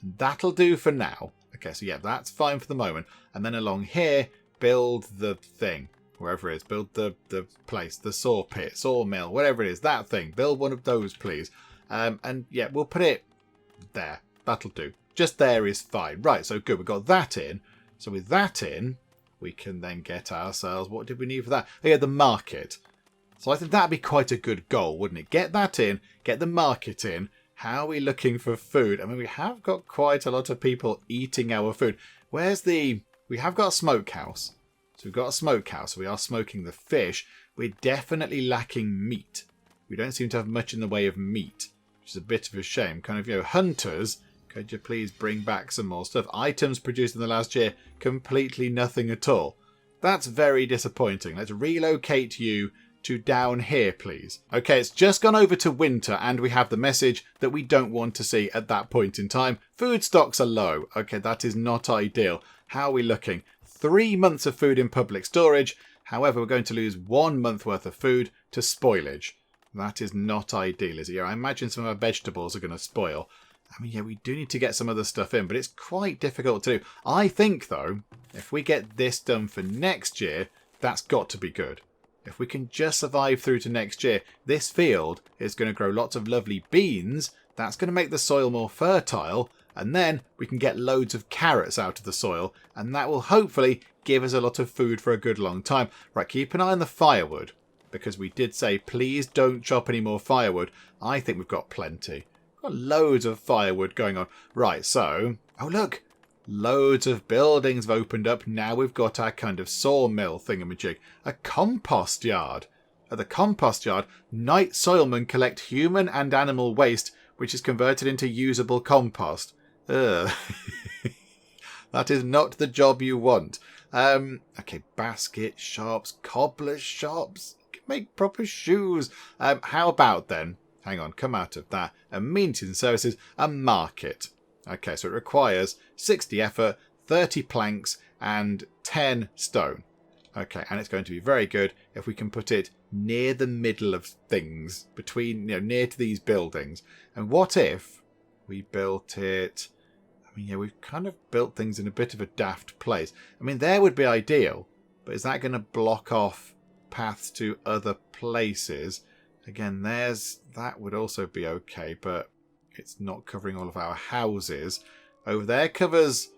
And that'll do for now. Okay, so yeah, that's fine for the moment. And then along here, build the thing. Wherever it is. Build the place. The saw pit, sawmill, whatever it is. That thing. Build one of those, please. And yeah, we'll put it there. That'll do. Just there is fine. Right, so good. We've got that in. So with that in, we can then get ourselves... What did we need for that? Oh yeah, the market. So I think that'd be quite a good goal, wouldn't it? Get that in. Get the market in. How are we looking for food? I mean, we have got quite a lot of people eating our food. Where's the... We have got a smokehouse. So we've got a smokehouse. So we are smoking the fish. We're definitely lacking meat. We don't seem to have much in the way of meat, which is a bit of a shame. Kind of, hunters, could you please bring back some more stuff? Items produced in the last year, completely nothing at all. That's very disappointing. Let's relocate you to down here, please. Okay, it's just gone over to winter and we have the message that we don't want to see at that point in time. Food stocks are low. Okay, that is not ideal. How are we looking? 3 months of food in public storage. However, we're going to lose 1 month worth of food to spoilage. That is not ideal, is it? Yeah, I imagine some of our vegetables are going to spoil. I mean, yeah, we do need to get some other stuff in, but it's quite difficult to do. I think, though, if we get this done for next year, that's got to be good. If we can just survive through to next year, this field is going to grow lots of lovely beans. That's going to make the soil more fertile. And then we can get loads of carrots out of the soil. And that will hopefully give us a lot of food for a good long time. Right, keep an eye on the firewood. Because we did say, please don't chop any more firewood. I think we've got plenty. We've got loads of firewood going on. Right, so... Oh, look! Loads of buildings have opened up. Now we've got our kind of sawmill thingamajig. A compost yard. At the compost yard, night soilmen collect human and animal waste, which is converted into usable compost. Ugh. That is not the job you want. Okay, basket shops, cobbler shops. Make proper shoes. How about then? Hang on, come out of that. Amenities and services, a market. Okay, so it requires 60 effort, 30 planks, and 10 stone. Okay, and it's going to be very good if we can put it near the middle of things, between, near to these buildings. And what if we built it... I mean, yeah, we've kind of built things in a bit of a daft place. I mean, there would be ideal, but is that going to block off paths to other places? Again, that would also be okay, but it's not covering all of our houses. Over there covers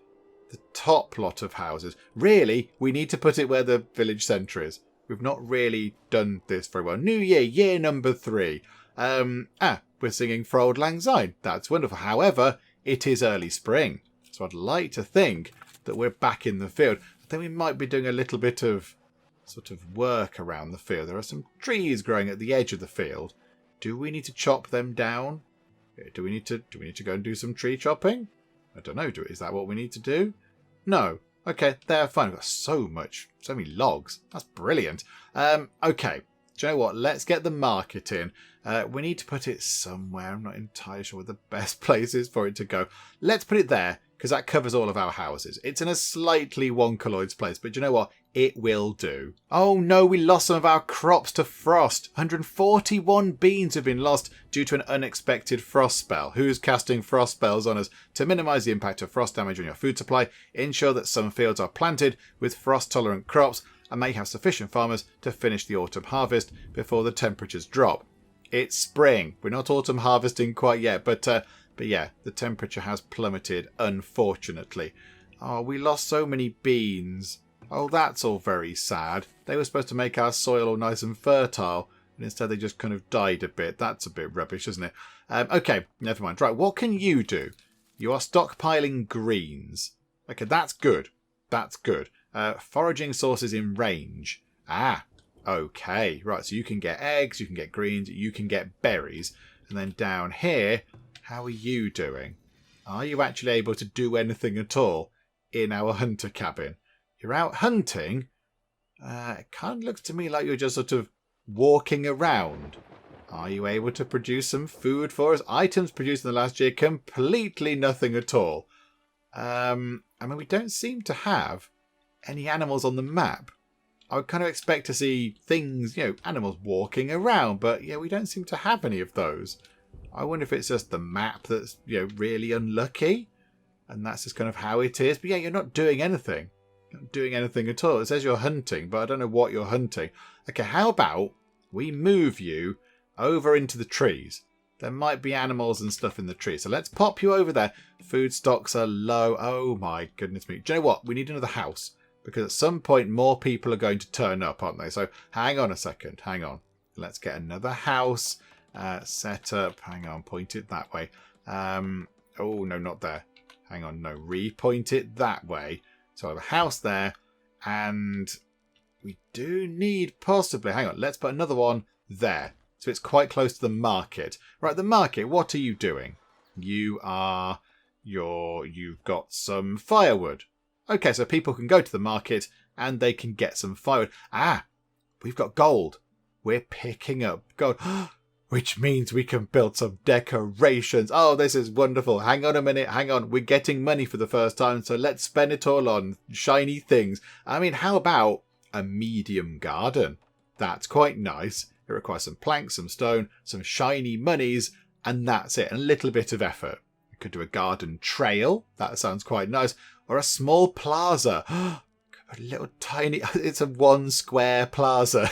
the top lot of houses. Really, we need to put it where the village centre is. We've not really done this very well. New year, year number 3. We're singing Frode Lang Syne. That's wonderful. However, it is early spring, so I'd like to think that we're back in the field. I think we might be doing a little bit of sort of work around the field. There are some trees growing at the edge of the field. Do we need to chop them down? Do we need to go and do some tree chopping? I don't know. Is that what we need to do? No. Okay, they're fine. We've got so many logs. That's brilliant. Okay. Do you know what? Let's get the market in. We need to put it somewhere. I'm not entirely sure where the best place is for it to go. Let's put it there, because that covers all of our houses. It's in a slightly wonkaloids place, but do you know what? It will do. Oh no, we lost some of our crops to frost. 141 beans have been lost due to an unexpected frost spell. Who's casting frost spells on us? To minimise the impact of frost damage on your food supply, ensure that some fields are planted with frost-tolerant crops and may have sufficient farmers to finish the autumn harvest before the temperatures drop. It's spring. We're not autumn harvesting quite yet, but yeah, the temperature has plummeted, unfortunately. Oh, we lost so many beans. Oh, that's all very sad. They were supposed to make our soil all nice and fertile, and instead they just kind of died a bit. That's a bit rubbish, isn't it? Okay, never mind. Right, what can you do? You are stockpiling greens. Okay, that's good. That's good. Foraging sources in range. Okay. Right, so you can get eggs, you can get greens, you can get berries. And then down here, how are you doing? Are you actually able to do anything at all in our hunter cabin? You're out hunting? It kind of looks to me like you're just sort of walking around. Are you able to produce some food for us? Items produced in the last year, completely nothing at all. I mean, we don't seem to have any animals on the map. I would kind of expect to see things, animals walking around, but yeah, we don't seem to have any of those. I wonder if it's just the map that's, really unlucky, and that's just kind of how it is. But yeah, you're not doing anything. You're not doing anything at all. It says you're hunting, but I don't know what you're hunting. Okay, how about we move you over into the trees? There might be animals and stuff in the trees, so let's pop you over there. Food stocks are low. Oh my goodness me. Do you know what? We need another house. Because at some point more people are going to turn up, aren't they? So hang on a second. Hang on. Let's get another house set up. Hang on. Point it that way. Oh, no, not there. Hang on. No, repoint it that way. So I have a house there. And we do need possibly... Hang on. Let's put another one there. So it's quite close to the market. Right, the market. What are you doing? You've got some firewood. Okay, so people can go to the market and they can get some firewood. We've got gold. We're picking up gold, which means we can build some decorations. Oh, this is wonderful. Hang on a minute. Hang on. We're getting money for the first time, so let's spend it all on shiny things. I mean, how about a medium garden? That's quite nice. It requires some planks, some stone, some shiny monies, and that's it. And a little bit of effort. We could do a garden trail. That sounds quite nice. Or a small plaza. A little tiny... It's a 1 square plaza.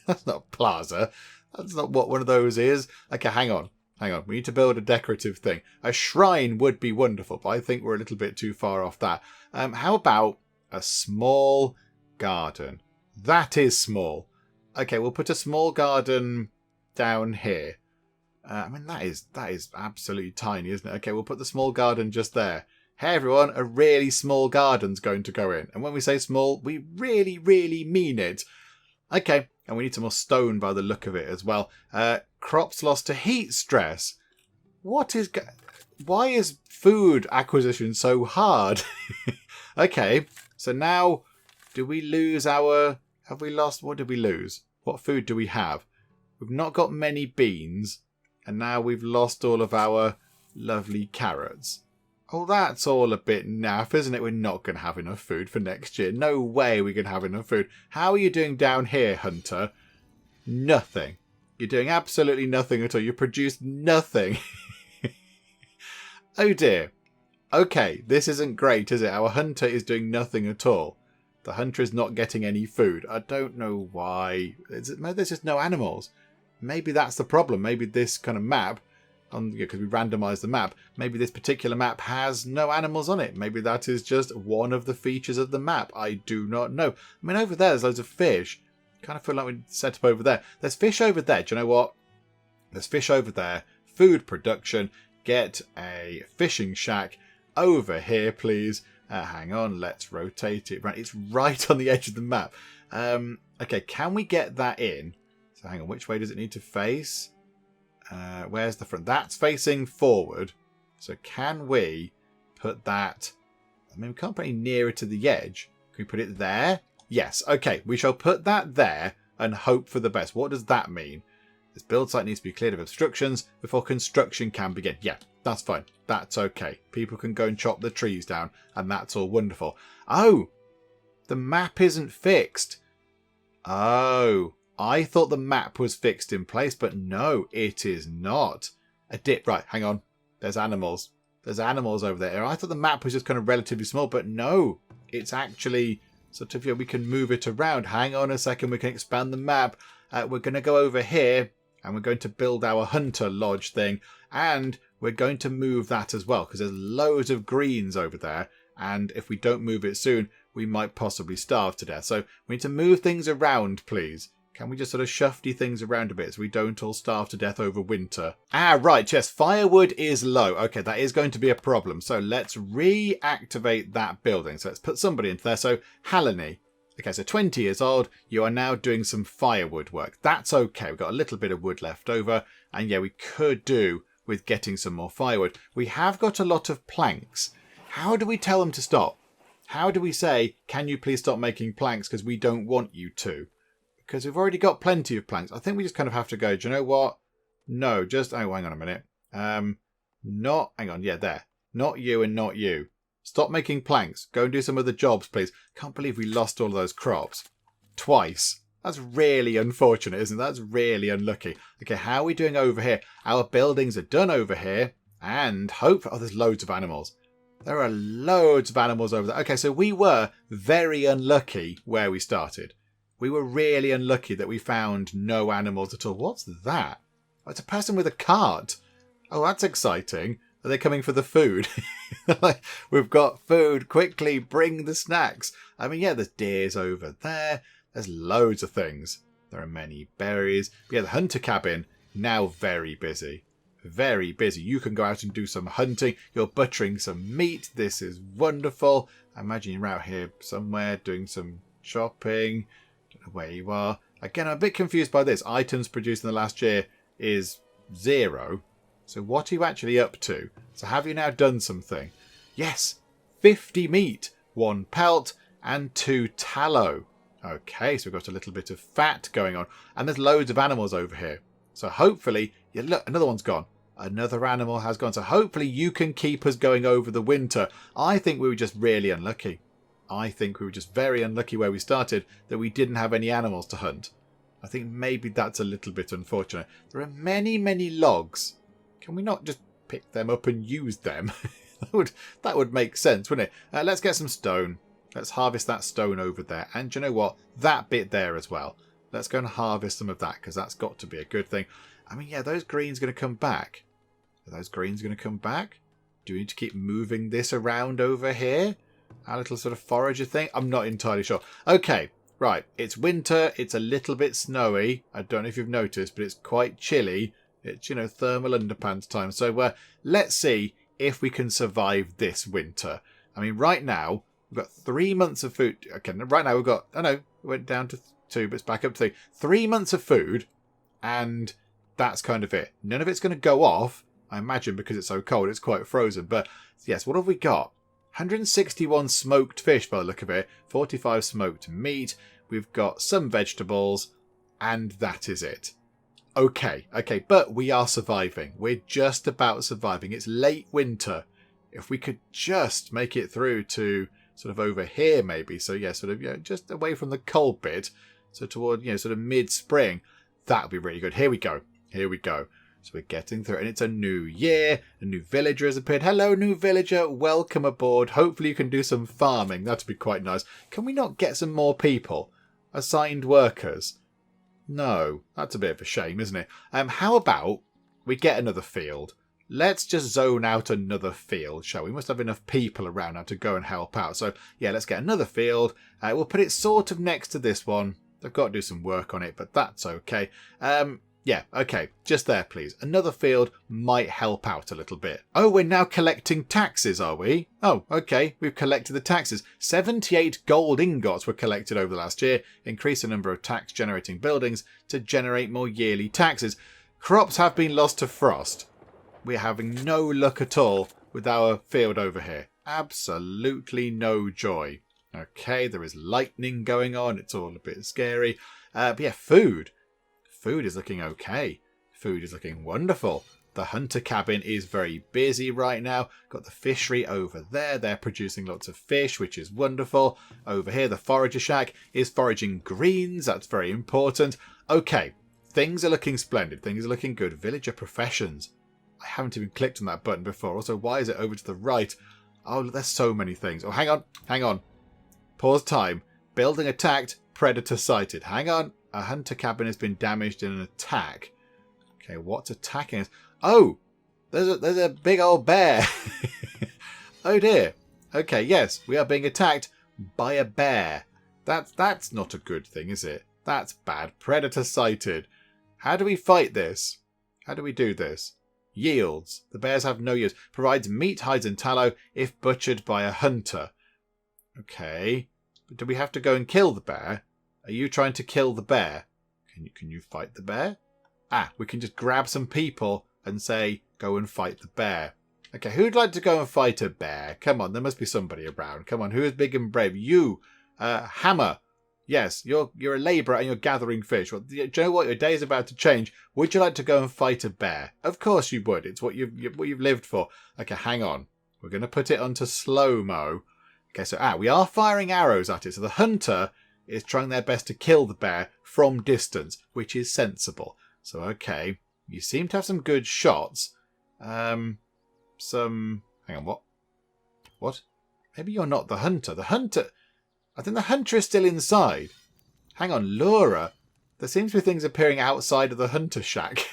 That's not a plaza. That's not what one of those is. Okay, hang on. We need to build a decorative thing. A shrine would be wonderful, but I think we're a little bit too far off that. How about a small garden? That is small. Okay, we'll put a small garden down here. I mean, that is absolutely tiny, isn't it? Okay, we'll put the small garden just there. Hey everyone, a really small garden's going to go in. And when we say small, we really, really mean it. Okay, and we need some more stone by the look of it as well. Crops lost to heat stress. Why is food acquisition so hard? Okay, so now, do we lose our... Have we lost... What did we lose? What food do we have? We've not got many beans, and now we've lost all of our lovely carrots. Oh, that's all a bit naff, isn't it? We're not going to have enough food for next year. No way we're going to have enough food. How are you doing down here, Hunter? Nothing. You're doing absolutely nothing at all. You produced nothing. Oh dear. Okay, this isn't great, is it? Our Hunter is doing nothing at all. The Hunter is not getting any food. I don't know why. Maybe there's just no animals. Maybe that's the problem. Maybe this kind of map, because we randomized the map, maybe this particular map has no animals on it. Maybe that is just one of the features of the map. I do not know. I mean, over there's loads of fish. Kind of feel like we set up over there. There's fish over there. Do you know what? There's fish over there. Food production. Get a fishing shack over here, please. Hang on, let's rotate it. Right, it's right on the edge of the map. Okay, can we get that in? So hang on, which way does it need to face? Where's the front? That's facing forward. So can we put that... I mean, we can't put any nearer to the edge. Can we put it there? Yes, okay. We shall put that there and hope for the best. What does that mean? This build site needs to be cleared of obstructions before construction can begin. Yeah, that's fine. That's okay. People can go and chop the trees down, and that's all wonderful. Oh, the map isn't fixed. Oh, I thought the map was fixed in place, but no, it is not. A dip. Right, hang on. There's animals. There's animals over there. I thought the map was just kind of relatively small, but no, it's actually sort of, we can move it around. Hang on a second. We can expand the map. We're going to go over here. And we're going to build our Hunter Lodge thing. And we're going to move that as well. Because there's loads of greens over there. And if we don't move it soon, we might possibly starve to death. So we need to move things around, please. Can we just sort of shufty things around a bit so we don't all starve to death over winter? Ah, right. Yes, firewood is low. Okay, that is going to be a problem. So let's reactivate that building. So let's put somebody into there. So Halani. Okay, so 20 years old, you are now doing some firewood work. That's okay. We've got a little bit of wood left over. And yeah, we could do with getting some more firewood. We have got a lot of planks. How do we tell them to stop? How do we say, can you please stop making planks because we don't want you to? Because we've already got plenty of planks. I think we just kind of have to go, do you know what? No, just, oh, hang on a minute. Hang on, yeah, there. Not you and not you. Stop making planks. Go and do some other jobs, please. Can't believe we lost all of those crops. Twice. That's really unfortunate, isn't it? That's really unlucky. Okay, how are we doing over here? Our buildings are done over here. And oh, there's loads of animals. There are loads of animals over there. Okay, so we were very unlucky where we started. We were really unlucky that we found no animals at all. What's that? Oh, it's a person with a cart. Oh, that's exciting. Are they coming for the food? Like, we've got food. Quickly, bring the snacks. I mean, yeah, there's deers over there. There's loads of things. There are many berries. But yeah, the hunter cabin, now very busy. Very busy. You can go out and do some hunting. You're butchering some meat. This is wonderful. I imagine you're out here somewhere doing some shopping. Don't know where you are. Again, I'm a bit confused by this. Items produced in the last year is 0. So what are you actually up to? So have you now done something? Yes, 50 meat, 1 pelt, and 2 tallow. Okay, so we've got a little bit of fat going on. And there's loads of animals over here. So hopefully, yeah, look, another one's gone. Another animal has gone. So hopefully you can keep us going over the winter. I think we were just really unlucky. I think we were just very unlucky where we started that we didn't have any animals to hunt. I think maybe that's a little bit unfortunate. There are many, many logs. Can we not just pick them up and use them. that would make sense, wouldn't it? Let's get some stone. Let's harvest that stone over there. And do you know what? That bit there as well. Let's go and harvest some of that, because that's got to be a good thing. I mean, yeah, those greens going to come back. Are those greens going to come back? Do we need to keep moving this around over here? Our little sort of forager thing? I'm not entirely sure. Okay, right. It's winter. It's a little bit snowy. I don't know if you've noticed, but it's quite chilly. It's, thermal underpants time. So let's see if we can survive this winter. I mean, right now, we've got 3 months of food. Okay, right now we've got... Oh, no, it went down to 2, but it's back up to 3. 3 months of food, and that's kind of it. None of it's going to go off, I imagine, because it's so cold. It's quite frozen. But, yes, what have we got? 161 smoked fish by the look of it. 45 smoked meat. We've got some vegetables, and that is it. Okay, but we are surviving. We're just about surviving. It's late winter. If we could just make it through to sort of over here, maybe. So, yeah, sort of, just away from the cold bit. So toward, sort of mid-spring. That would be really good. Here we go. So we're getting through it. And it's a new year. A new villager has appeared. Hello, new villager. Welcome aboard. Hopefully you can do some farming. That'd be quite nice. Can we not get some more people? Assigned workers? No. That's a bit of a shame, isn't it? How about we get another field? Let's just zone out another field, shall we? We must have enough people around now to go and help out. So, yeah, let's get another field. We'll put it sort of next to this one. They've got to do some work on it, but that's okay. Yeah, okay. Just there, please. Another field might help out a little bit. Oh, we're now collecting taxes, are we? Oh, okay. We've collected the taxes. 78 gold ingots were collected over the last year. Increase the number of tax-generating buildings to generate more yearly taxes. Crops have been lost to frost. We're having no luck at all with our field over here. Absolutely no joy. Okay, there is lightning going on. It's all a bit scary. But yeah, food. Food is looking okay. Food is looking wonderful. The hunter cabin is very busy right now. Got the fishery over there. They're producing lots of fish, which is wonderful. Over here, the Forager Shack is foraging greens. That's very important. Okay, things are looking splendid. Things are looking good. Villager professions. I haven't even clicked on that button before. Also, why is it over to the right? Oh, there's so many things. Oh, hang on. Pause time. Building attacked. Predator sighted. Hang on. A hunter cabin has been damaged in an attack. Okay, what's attacking us? Oh, there's a big old bear. Oh dear. Okay, yes, we are being attacked by a bear. That's not a good thing, is it? That's bad. Predator sighted. How do we fight this? How do we do this? Yields. The bears have no yields. Provides meat, hides and tallow if butchered by a hunter. Okay. But do we have to go and kill the bear? Are you trying to kill the bear? Can you fight the bear? Ah, we can just grab some people and say, go and fight the bear. Okay, who'd like to go and fight a bear? Come on, there must be somebody around. Come on, who is big and brave? You, Hammer. Yes, you're a labourer and you're gathering fish. Well, do you know what? Your day is about to change. Would you like to go and fight a bear? Of course you would. It's what you've lived for. Okay, hang on. We're going to put it onto slow-mo. Okay, so we are firing arrows at it. So the hunter is trying their best to kill the bear from distance, which is sensible. So, okay, you seem to have some good shots. Hang on, what? What? Maybe you're not the hunter. I think the hunter is still inside. Hang on, Laura. There seems to be things appearing outside of the hunter shack.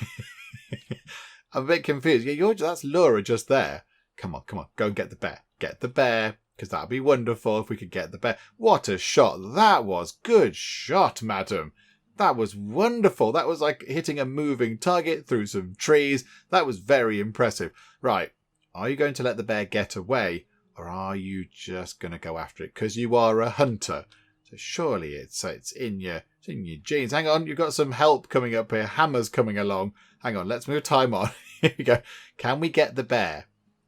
I'm a bit confused. Yeah, that's Laura just there. Come on, go and get the bear. Get the bear. Because that would be wonderful if we could get the bear. What a shot that was. Good shot, madam. That was wonderful. That was like hitting a moving target through some trees. That was very impressive. Right. Are you going to let the bear get away? Or are you just going to go after it? Because you are a hunter. So surely it's in your genes. Hang on. You've got some help coming up here. Hammer's coming along. Hang on. Let's move time on. Here we go. Can we get the bear?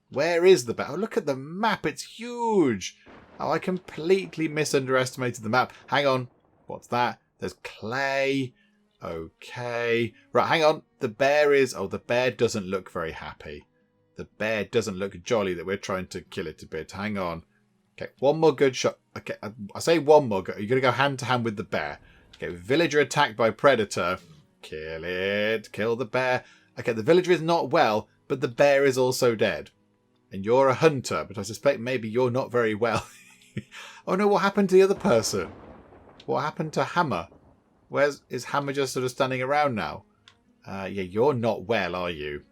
Where is the bear? Oh, look at the map. It's huge. Oh, I completely misunderestimated the map. Hang on. What's that? There's clay. Okay. Right, hang on. The bear doesn't look very happy. The bear doesn't look jolly that we're trying to kill it a bit. Hang on. Okay, one more good shot. Okay, I say one more. You're going to go hand to hand with the bear. Okay, villager attacked by predator. Kill it. Kill the bear. Okay, the villager is not well. but the bear is also dead. And you're a hunter, but I suspect maybe you're not very well. Oh no, what happened to the other person? What happened to Hammer? Is Hammer just sort of standing around now? Yeah, you're not well, are you?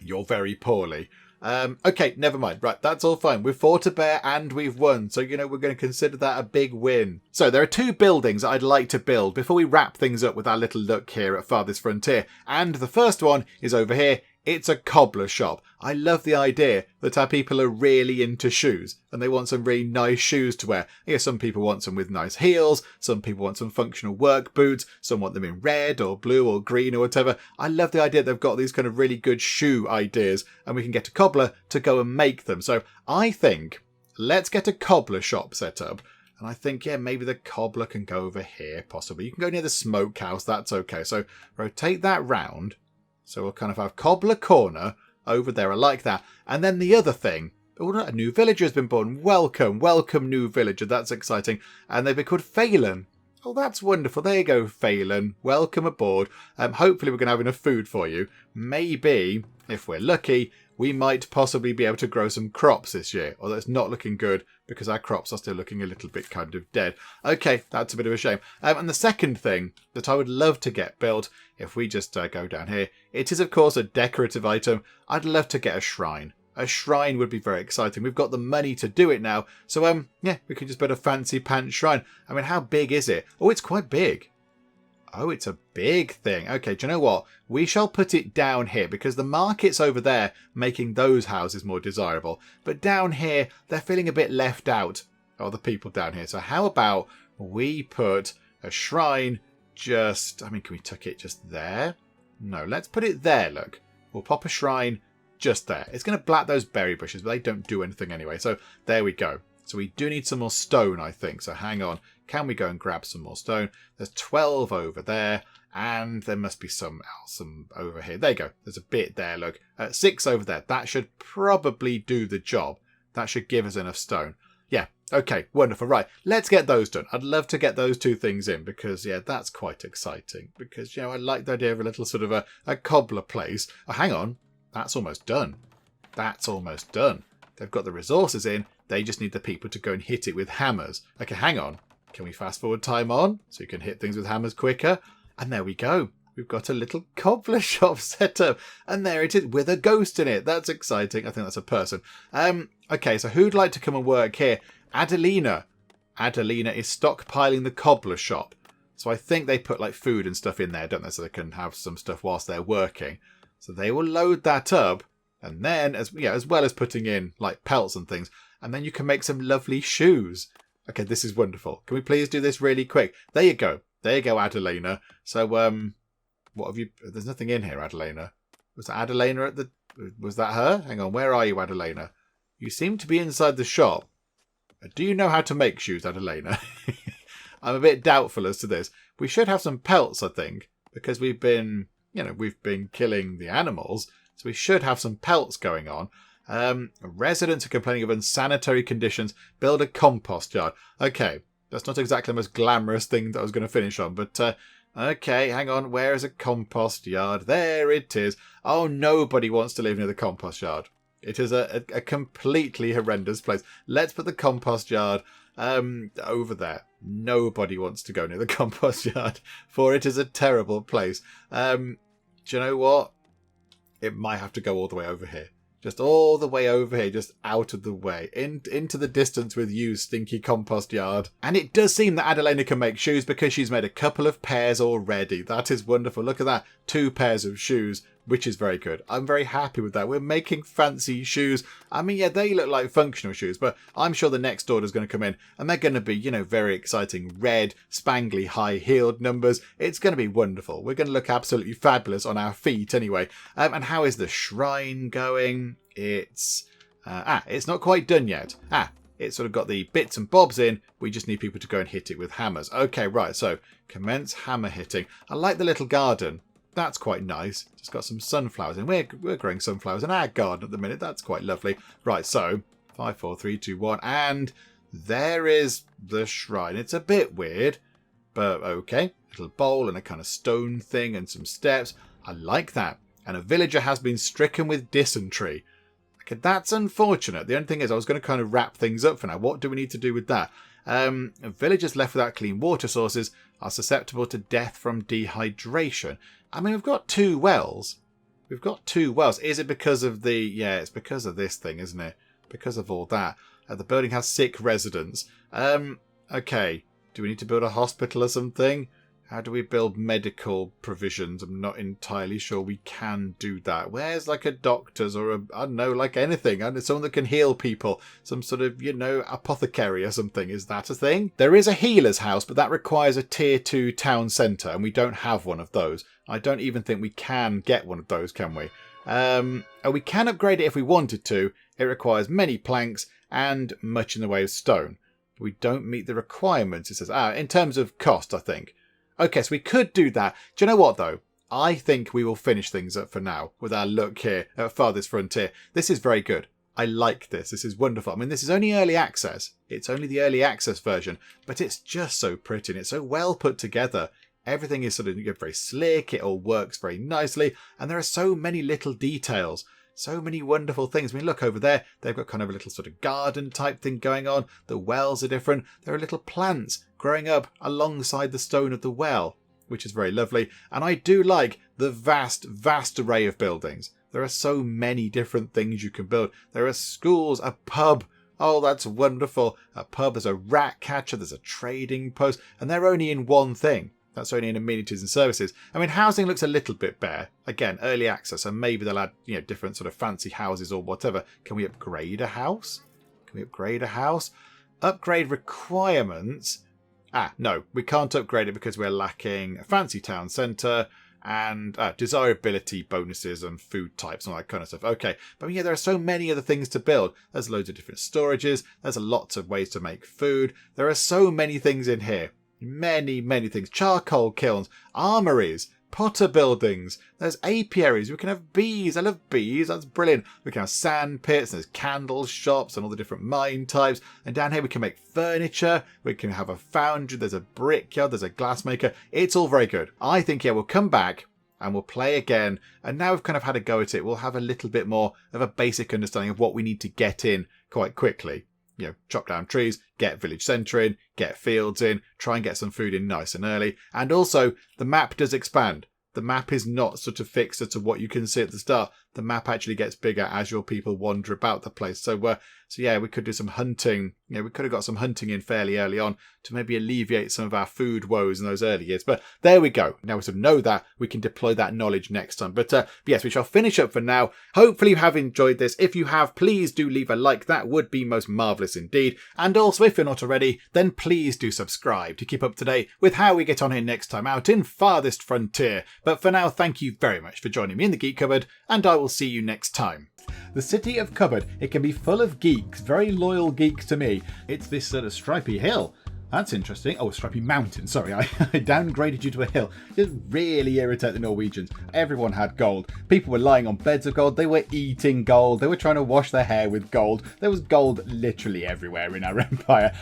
You're very poorly. Okay, never mind. Right, that's all fine. We've fought a bear and we've won. So, we're going to consider that a big win. So there are 2 buildings I'd like to build before we wrap things up with our little look here at Farthest Frontier. And the first one is over here. It's a cobbler shop. I love the idea that our people are really into shoes and they want some really nice shoes to wear. Yeah, some people want some with nice heels. Some people want some functional work boots. Some want them in red or blue or green or whatever. I love the idea they've got these kind of really good shoe ideas and we can get a cobbler to go and make them. So I think let's get a cobbler shop set up. And I think, yeah, maybe the cobbler can go over here, possibly. You can go near the smokehouse. That's okay. So rotate that round. So we'll kind of have Cobbler Corner over there. I like that. And then the other thing. Oh, a new villager has been born. Welcome. Welcome, new villager. That's exciting. And they've been called Phelan. Oh, that's wonderful. There you go, Phelan. Welcome aboard. Hopefully we're going to have enough food for you. Maybe, if we're lucky, we might possibly be able to grow some crops this year. Although it's not looking good because our crops are still looking a little bit kind of dead. Okay, that's a bit of a shame. And the second thing that I would love to get built, if we just go down here, it is of course a decorative item. I'd love to get a shrine. A shrine would be very exciting. We've got the money to do it now. So, yeah, we could just build a fancy pants shrine. I mean, how big is it? Oh, it's quite big. Oh, it's a big thing. Okay, do you know what? We shall put it down here because the market's over there making those houses more desirable. But down here, they're feeling a bit left out. Oh, the people down here. So how about we put a shrine just... I mean, can we tuck it just there? No, let's put it there, look. We'll pop a shrine just there. It's going to black those berry bushes, but they don't do anything anyway. So there we go. So we do need some more stone, I think. So hang on. Can we go and grab some more stone? There's 12 over there. And there must be some over here. There you go. There's a bit there, look. 6 over there. That should probably do the job. That should give us enough stone. Yeah. Okay. Wonderful. Right. Let's get those done. I'd love to get those 2 things in because, yeah, that's quite exciting. Because, I like the idea of a little sort of a cobbler place. Oh, hang on. That's almost done. That's almost done. They've got the resources in. They just need the people to go and hit it with hammers. Okay, hang on. Can we fast forward time on so you can hit things with hammers quicker? And there we go. We've got a little cobbler shop set up. And there it is with a ghost in it. That's exciting. I think that's a person. Okay, so who'd like to come and work here? Adelina. Adelina is stockpiling the cobbler shop. So I think they put like food and stuff in there, don't they? So they can have some stuff whilst they're working. So they will load that up. And then, as well as putting in like pelts and things, and then you can make some lovely shoes. Okay, this is wonderful. Can we please do this really quick? There you go. There you go, Adelina. So, what have you... There's nothing in here, Adelina. Was that Adelina at the... Was that her? Hang on, where are you, Adelina? You seem to be inside the shop. Do you know how to make shoes, Adelina? I'm a bit doubtful as to this. We should have some pelts, I think, because we've been killing the animals. So we should have some pelts going on. Residents are complaining of unsanitary conditions. Build a compost yard. Okay, that's not exactly the most glamorous thing that I was going to finish on. But, okay, hang on. Where is a compost yard? There it is. Oh, nobody wants to live near the compost yard. It is a completely horrendous place. Let's put the compost yard over there. Nobody wants to go near the compost yard, for it is a terrible place. Do you know what? It might have to go all the way over here. Just all the way over here, just out of the way. Into the distance with you, stinky compost yard. And it does seem that Adelina can make shoes because she's made a couple of pairs already. That is wonderful. Look at that. 2 pairs of shoes, which is very good. I'm very happy with that. We're making fancy shoes. I mean, yeah, they look like functional shoes, but I'm sure the next order is going to come in and they're going to be, very exciting red, spangly, high-heeled numbers. It's going to be wonderful. We're going to look absolutely fabulous on our feet anyway. And how is the shrine going? It's not quite done yet. It's sort of got the bits and bobs in. We just need people to go and hit it with hammers. Okay, right. So commence hammer hitting. I like the little garden. That's quite nice. Just got some sunflowers in. We're growing sunflowers in our garden at the minute. That's quite lovely. Right, so 5, 4, 3, 2, 1. And there is the shrine. It's a bit weird, but okay. Little bowl and a kind of stone thing and some steps. I like that. and a villager has been stricken with dysentery. Okay, that's unfortunate. The only thing is I was going to kind of wrap things up for now. What do we need to do with that? Villagers left without clean water sources are susceptible to death from dehydration. I mean, we've got 2 wells. We've got 2 wells. Is it because of the... Yeah, it's because of this thing, isn't it? Because of all that. The building has sick residents. Okay. Do we need to build a hospital or something? How do we build medical provisions? I'm not entirely sure we can do that. Where's like a doctor's or I don't know, like anything? I know someone that can heal people. Some sort of, apothecary or something. Is that a thing? There is a healer's house, but that requires a tier 2 town centre, and we don't have one of those. I don't even think we can get one of those, can we? We can upgrade it if we wanted to. It requires many planks and much in the way of stone. We don't meet the requirements, it says. In terms of cost, I think. Okay, so we could do that. Do you know what, though? I think we will finish things up for now with our look here at Farthest Frontier. This is very good. I like this. This is wonderful. I mean, this is only early access. It's only the early access version, but it's just so pretty and it's so well put together. Everything is sort of very slick. It all works very nicely. And there are so many little details. So many wonderful things. I mean, look over there. They've got kind of a little sort of garden type thing going on. The wells are different. There are little plants growing up alongside the stone of the well, which is very lovely. And I do like the vast, vast array of buildings. There are so many different things you can build. There are schools, a pub. Oh, that's wonderful. A pub, there's a rat catcher, there's a trading post, and they're only in one thing. That's only in amenities and services. I mean, housing looks a little bit bare. Again, early access, and maybe they'll add, different sort of fancy houses or whatever. Can we upgrade a house? Upgrade requirements. No, we can't upgrade it because we're lacking a fancy town centre and desirability bonuses and food types and all that kind of stuff. Okay, but yeah, there are so many other things to build. There's loads of different storages. There's lots of ways to make food. There are so many things in here. Many, many things. Charcoal kilns, armories, potter buildings. There's apiaries. We can have bees. I love bees. That's brilliant. We can have sand pits. There's candle shops and all the different mine types. And down here we can make furniture. We can have a foundry. There's a brickyard. There's a glassmaker. It's all very good. I think, we'll come back and we'll play again. And now we've kind of had a go at it, we'll have a little bit more of a basic understanding of what we need to get in quite quickly. Chop down trees, get village centre in, get fields in, try and get some food in nice and early. And also, the map does expand. The map is not sort of fixed to what you can see at the start. The map actually gets bigger as your people wander about the place. So we could do some hunting. We could have got some hunting in fairly early on to maybe alleviate some of our food woes in those early years. But there we go. Now we sort of know that, we can deploy that knowledge next time. But yes, we shall finish up for now. Hopefully you have enjoyed this. If you have, please do leave a like. That would be most marvellous indeed. And also, if you're not already, then please do subscribe to keep up to date with how we get on here next time out in Farthest Frontier. But for now, thank you very much for joining me in the Geek Cupboard, and I will see you next time. The city of Cupboard, it can be full of geeks, very loyal geeks to me. It's this sort of stripy hill. That's interesting. Oh, a stripy mountain. Sorry, I downgraded you to a hill. Just really irritate the Norwegians. Everyone had gold. People were lying on beds of gold. They were eating gold. They were trying to wash their hair with gold. There was gold literally everywhere in our empire.